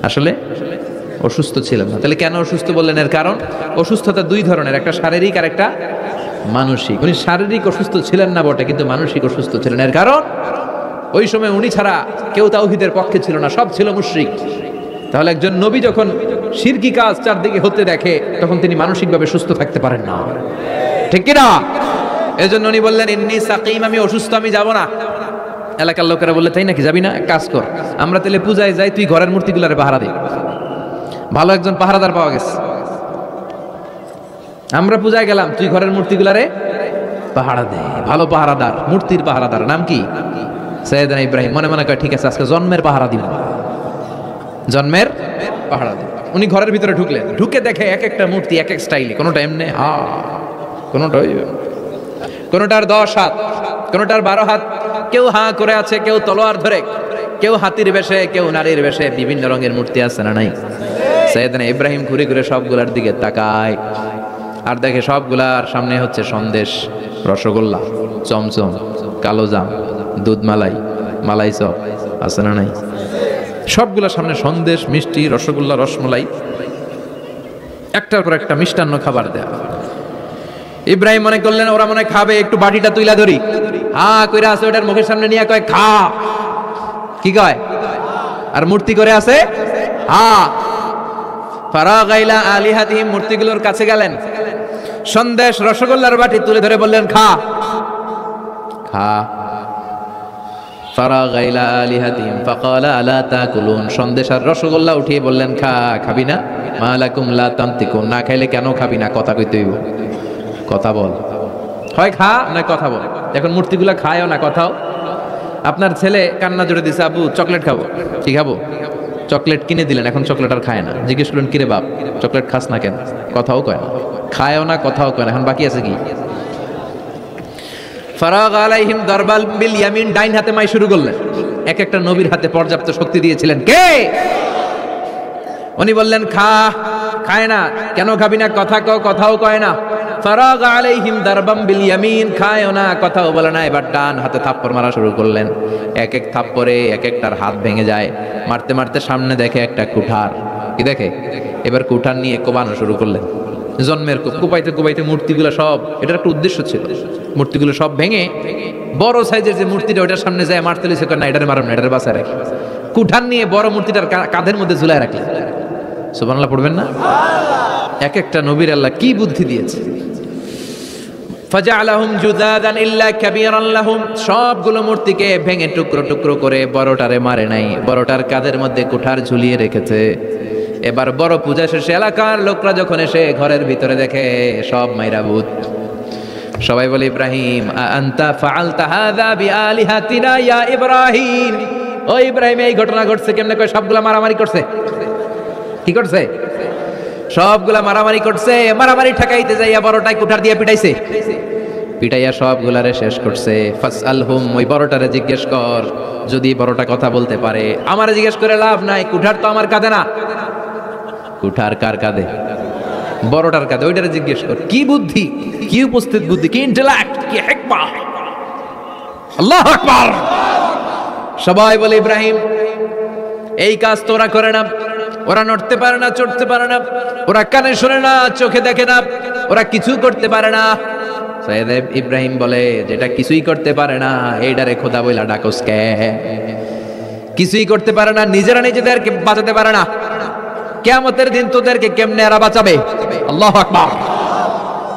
আসলে অসুস্থ ছিলেন না। তাহলে কেন অসুস্থ বললেন? এর কারণ, অসুস্থতা দুই ধরনের, একটা শারীরিক আর একটা মানসিক। উনি শারীরিক অসুস্থ ছিলেন না বটে, কিন্তু মানসিক অসুস্থ ছিলেন। এর কারণ, ওই সময় উনি ছাড়া কেউ তাওহীদের পক্ষে ছিল না, সব ছিল মুশরিক। তাহলে একজন নবী যখন শিরকি কাজ চারদিকে হতে দেখে, তখন তিনি মানসিকভাবে সুস্থ থাকতে পারেন না, ঠিক কিনা? এজন্য উনি বললেন, ইন্নী সাকিম, আমি অসুস্থ, আমি যাব না। এলাকার লোকেরা বললে, তাই নাকি, যাবি না? এক কাজ কর, আমরা তাহলে পূজায় যাই, তুই ঘরের মূর্তিগুলারে পাহারা দে। ভালো একজন পাহারাদার পাওয়া গেছে, আমরা পূজায় গেলাম, তুই ঘরের মূর্তিগুলারে পাহারা দে। ভালো পাহারাদার, মূর্তির পাহারাদার। নাম কি? সাইয়েদনা ইব্রাহিম মনে মনে কয়, ঠিক আছে, আজকে জন্মের পাহারা দিব, জন্মের পাহারা দিব। উনি ঘরের ভিতরে ঢুকলেন, ঢুকে দেখে এক একটা মূর্তি এক এক স্টাইলে, কোনোটা এমনি কোনোটার 10 হাত, কোনোটার 12 হাত, কেউ হা করে আছে, কেউ তলোয়ার ধরে, কেউ হাতির বেশে, কেউ নারীর বেশে, বিভিন্ন রঙের মূর্তি আছে না নাই? সাইয়েদনা ইব্রাহিম ঘুরে ঘুরে সবগুলার দিকে তাকায়, আর দেখে সবগুলার সামনে হচ্ছে সন্দেশ, রসগোল্লা, চমচম, কালোজাম, দুধ মালাই, মালাই চপ, আছে না নাই? সবগুলার সামনে সন্দেশ, মিষ্টি, রসগোল্লা, রসমালাই, একটার পর একটা মিষ্টান্ন খাবার দেয়া। ইব্রাহিম মনে করলেন ওরা মনে খাবে, একটু বাটিটা তুইলা ধরি, হা কইরা আছে, ওটার মুখের সামনে নিয়ে কয় খা, কি কয়? আর মূর্তি করে আছে হা। ফারাগা ইলা আলিহাতিহিম, মূর্তিগুলোর কাছে গেলেন, সন্দেশ রসগোল্লার বাটি তুলে ধরে বললেন, খা খা। ফারাগা ইলা আলিহাতিহিম ফাকালা আলা তাকুলুন, সন্দেশ আর রসগোল্লা উঠিয়ে বললেন, খা, খাবি না? মা লাকুম লা তানতিকুন, না খাইলে কেন খাবি না? কথা কইতে হইব, কথা বল, হয় খা না কথা বল। এখন মূর্তিগুলা খায়ও না, কথাও। আপনার ছেলে কান্না জুড়ে দিছে, আবু চকলেট খাবো, কি খাবো? চকলেট কিনে দিলেন, এখন চকলেট আর খায় না। জিজ্ঞেস করলেন, কিরে বাপ চকলেট খাস না কেন? কথাও কয় না, খায়ও না, কথাও কয় না। এখন বাকি আছে কি? ফারাগ আলাইহিম দারবাল বিল ইয়ামিন, ডাইন হাতে মাই শুরু করলেন। এক একটা নবীর হাতে পর্যাপ্ত শক্তি দিয়েছিলেন কে? উনি বললেন, খা, খায় না। কেন খাবি না? কথা কও, কথাও কয় না। ফারাগ আলাইহিম দারবাম বিল ইয়ামিন, খায়ও না, কথাও বলে না। এবার ডান হাতে থাপ্পড় মারা শুরু করলেন। এক এক থাপ্পড়ে এক একটার হাত ভেঙে যায়। মারতে মারতে সামনে দেখে একটা কুঠার, কি দেখে? এবার কুঠার নিয়ে কোবানো শুরু করলেন। জন্মের কোপাইতে কোপাইতে মূর্তিগুলো সব, এটার একটা উদ্দেশ্য ছিল, মূর্তিগুলো সব ভেঙে বড় সাইজের যে মূর্তিটা ওটার সামনে যায় মারতে লিছে, না এটারে মারব না, এটারে বাঁচায় রাখি। কুঠার নিয়ে বড় মূর্তিটার কাঁধের মধ্যে ঝুলায় রাখলেন। সুবহানাল্লাহ পড়বেন না? এক একটা নবীর আল্লাহ কি বুদ্ধি দিয়েছে। ফাজআলাহুম জুদাদান ইল্লা কাবীরান লাহুম, সবগুলো মূর্তিকে ভেঙে টুকরো টুকরো করে বড়টারে মারে নাই, বড়টার কাঁধের মধ্যে কুঠার ঝুলিয়ে রেখেছে। এবার বড় পূজা শেষে এলাকার লোকরা যখন এসে ঘরের ভিতরে দেখে সব মাইরা ভূত। সবাই বলে, ইব্রাহিম আনতা ফাআলতা হাযা বিআলিহাতিনা ইয়া ইব্রাহিম, ও ইব্রাহিম এই ঘটনা ঘটছে কেমনে? কয় সবগুলা মারামারি করছে। কি করছে? সবগুলা মারামারি করছে। মারামারি ঠেকাইতে যাইয়া বড়টাই কুঠার দিয়ে পিটাইছে, পিটাইয়া সবগুলারে শেষ করছে। ফাসআলহুম, ওই বড়টারে জিজ্ঞেস কর, যদি বড়টা কথা বলতে পারে। আমারে জিজ্ঞেস করে লাভ নাই, কুঠার তো আমার কাঁধে না। কুঠার কার কাঁধে? বড়টার কাঁধে। ওইটারে জিজ্ঞেস কর। কি বুদ্ধি, কি উপস্থিত বুদ্ধি, কি ইন্টেলেক্ট, কি হিকমা! আল্লাহু আকবার। সবাই বলে, ইব্রাহিম এই কাজ তোরা করে না। ওরা নড়তে পারে না, চড়তে পারে না, ওরা কানে শোনে না, চোখে দেখে না, ওরা কিছু করতে পারে না। সৈয়দ ইব্রাহিম বলে, যেটা কিছুই করতে পারে না এইটারে খোদা বইলা ডাকস কে? কিছুই করতে পারে না, নিজেরা নিজেদেরকে বাঁচাতে পারে না। কিয়ামতের দিন তোদেরকে কেমনে এরা বাঁচাবে? আল্লাহু আকবার।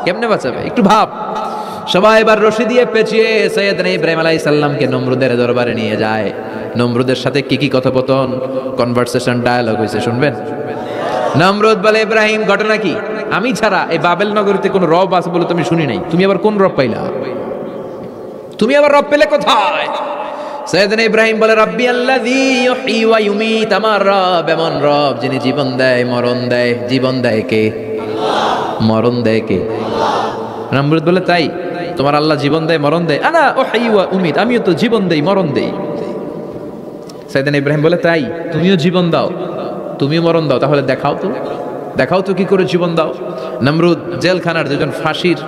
কেমনে বাঁচাবে একটু ভাব। সবাই এবার রশি দিয়ে পেঁচিয়ে সৈয়দনা ইব্রাহিম আলাইহিস সালামকে নমরুদের দরবারে নিয়ে যায়। নমরুদের সাথে কি কি কথোপকথন, কনভারসেশন, ডায়ালগ হয়েছে শুনবেন। নমরুদ বলে, ইব্রাহিম ঘটনা কি? আমি ছাড়া এই বাবেল নগরীতে কোন রব আছে বলে তুমি শুনি নাই। তুমি আবার কোন রব পাইলা? তুমি আবার রব পেলে কোথায়? সৈয়দনা ইব্রাহিম বলে, রাব্বি আল্লাযী ইউহয়ী ওয়া ইউমীত, আমার রব এমন রব যিনি জীবন দেয়, মরণ দেয়। জীবন দেয় কে? আল্লাহ। মরণ দেয় কে? আল্লাহ। নমরুদ বলে, তাই তোমার আল্লাহ জীবন দেয়, মরণ দেয়? আনা উহয়ী ওয়া উমীত, আমিও তো জীবন দেই, মরণ দেই। সৈয়দনা ইব্রাহিম বলে, তাই তুমিও জীবন দাও, তুমিও মরণ দাও, তাহলে দেখাও তো, দেখাও তো কি করে জীবন দাও। নমরুদ জেলখানার দুজন ফাঁসির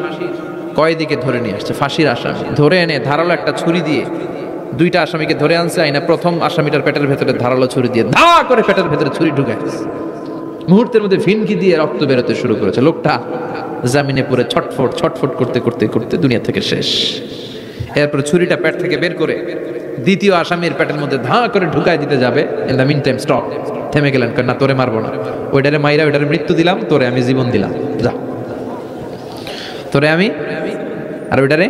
কয়েদিকে ধরে নিয়ে আসছে, ফাঁসির আসামি ধরে এনে ধারালো একটা ছুরি দিয়ে দুইটা আসামিকে ধরে আনছে। আইনা প্রথম আসামিটার পেটের ভেতরে ধারালো ছুরি দিয়ে ধা করে পেটের ভেতরে ছুরি ঢুকে গেছে। মুহূর্তের মধ্যে ভিনকি দিয়ে রক্ত বেরোতে শুরু করেছে। লোকটা জামিনে পড়ে ছটফট ছটফট করতে করতে করতে দুনিয়া থেকে শেষ। এরপর ছুরিটা পেট থেকে বের করে দ্বিতীয় আসামির পেটের মধ্যে ধা করে ঢুকায় দিতে যাবে। In the mean time stop, থেমে গেলেন, না তোরে মারবো না, ওইটারে মাইরা ওইটারে মৃত্যু দিলাম, তোরে আমি জীবন দিলাম, যা তোরে আমি, আর ওইটারে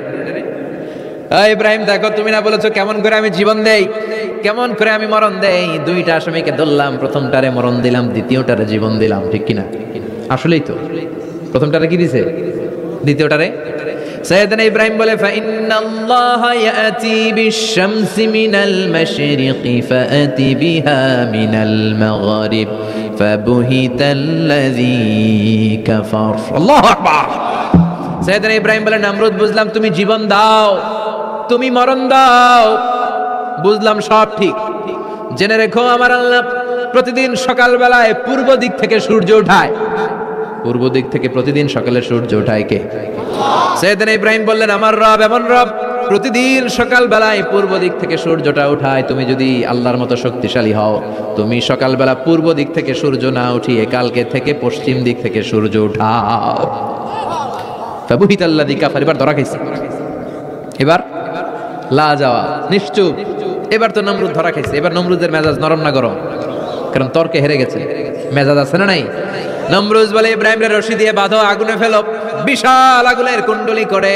ইব্রাহিম দেখো তুমি না বলেছো কেমন করে আমি জীবন দেই, কেমন করে আমি মরণ দেই। দুইটা আসামিকে ধরলাম, প্রথমটারে মরণ দিলাম, দ্বিতীয়টারে জীবন দিলাম, ঠিক কিনা? আসলেই তো প্রথমটারে কি দিছে, দ্বিতীয়টারে। সৈয়দনা ইব্রাহিম বলে, ফাইন্নাল্লাহা ইয়াতি বিশ-শামসি মিনাল মাশরিকি ফাআতি বিহা মিনাল মাগরিব ফাবুহিতাল্লাযী কাফার। আল্লাহু আকবার। সৈয়দনা ইব্রাহিম বলে, নমরুদ বুঝলাম তুমি জীবন দাও, তুমি মরণ দাও, বুঝলাম সব ঠিক। জেনে রেখো আমার আল্লাহ প্রতিদিন সকালবেলায় পূর্ব দিক থেকে সূর্য ওঠায়। পূর্ব দিক থেকে প্রতিদিন সকালে সূর্য ওঠায় কে? সৈয়দনা ইব্রাহিম বললেন, আমার রব এমন রব প্রতিদিন সকালবেলায় পূর্ব দিক থেকে সূর্যটা ওঠায়। তুমি যদি আল্লাহর মতো শক্তিশালী হও, তুমি সকালবেলা পূর্ব দিক থেকে সূর্য না উঠিয়ে কালকে থেকে পশ্চিম দিক থেকে সূর্য উঠাও। ফাবুহিতাল্লাযী কাফার। এবার ধরা খাইছে, এবার লা যাওয়া নিশ্চুপ। এবার তো নমরুদ ধরা খাইছে। এবার নমরুদের মেজাজ নরম না গরম? কারণ তর্কে হেরে গেছে, মেজাজ আছে না নাই। নমরুজ বলে ইব্রাহিমের রশি দিয়ে বাঁধো, আগুনে ফেলো। বিশাল আগুনের কুণ্ডলি করে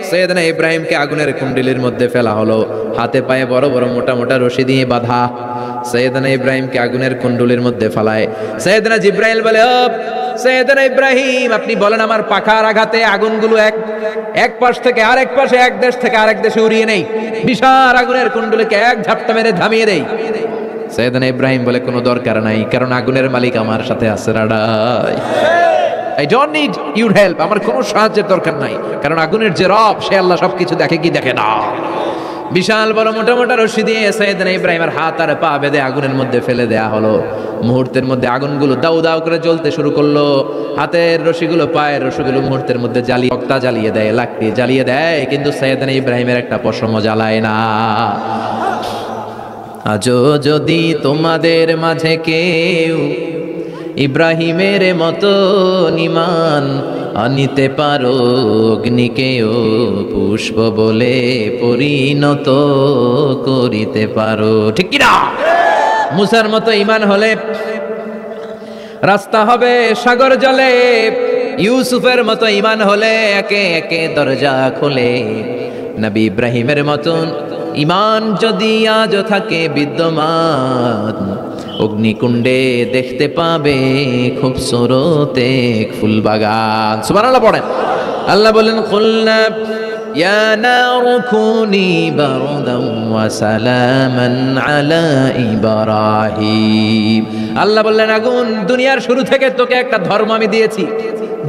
সাইয়েদনা ইব্রাহিমকে আগুনের কুণ্ডলির মধ্যে ফেলা হলো। হাতে পায়ে বড় বড় মোটা মোটা রশি দিয়ে বাঁধা সাইয়েদনা ইব্রাহিমকে আগুনের কুণ্ডলির মধ্যে ফেলায়। সাইয়েদনা জিব্রাইল বলে, ও সাইয়েদনা ইব্রাহিম, আপনি বলেন আমার পাখার আঘাতে আগুনগুলো এক পাশ থেকে আরেক পাশে, এক দেশ থেকে আরেক দেশে উড়িয়ে নেই, বিশাল আগুনের কুণ্ডলিকে এক ঝাপটা মেরে থামিয়ে দেই। সাইয়েদনা ইব্রাহিম বলে কোনো দরকার নাই, কারণ আগুনের মালিক আমার সাথে আছে। রাডাই, I don't need your help, আমার কোনো সাহায্যের দরকার নাই, কারণ আগুনের যে রব সে আল্লাহ সবকিছু দেখে কি দেখে না। বিশাল বড় মোটা মোটা রশি দিয়ে সাইয়েদনা ইব্রাহিমের হাত আর পা বেঁধে আগুনের মধ্যে ফেলে দেয়া হলো। মুহূর্তের মধ্যে আগুনগুলো দাউ দাউ করে জ্বলতে শুরু করলো। হাতের রশিগুলো পায়ের রশিগুলো মুহূর্তের মধ্যে তক্তা জ্বালিয়ে দেয়, লাকড়ি জ্বালিয়ে দেয়, কিন্তু সাইয়েদনা ইব্রাহিমের একটা পশমও জ্বালায় না। আজও যদি তোমাদের মাঝে কেউ ইব্রাহিমের মতো ঈমান আনিতে পারো, অগ্নিকেও পুষ্প বলে পরিণত করিতে পারো, ঠিক কিনা? মুসার মতো ঈমান হলে রাস্তা হবে সাগর জলে, ইউসুফের মতো ঈমান হলে একে একে দরজা খোলে। নবী ইব্রাহিমের মতন ঈমান যদি আজও থাকে বিদ্যমান, অগ্নিকুণ্ডে দেখতে পাবে খুবসুরত এক ফুলবাগান। সুবহানাল্লাহ পড়েন। আল্লাহ বলেন, কুলনা ইয়া নারু কুনি বারদান ওয়া সালামান আলা ইব্রাহিম। আল্লাহ বললেন, আগুন, দুনিয়ার শুরু থেকে তোকে একটা ধর্ম আমি দিয়েছি,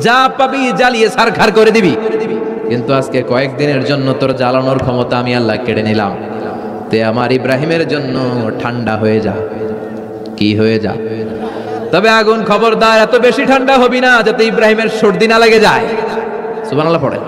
যা পাবি জ্বালিয়ে ছারখার করে দিবি, কিন্তু আজকে কয়েকদিনের জন্য তোর জ্বালানোর ক্ষমতা আমি আল্লাহ কেড়ে নিলাম। তে আমার ইব্রাহিমের জন্য ঠান্ডা হয়ে যা। কি হয়ে যা? তবে আগুন খবরদার এত বেশি ঠান্ডা হবি না যাতে ইব্রাহিমের সর্দি না লেগে যায়। সুবহানাল্লাহ পড়ে।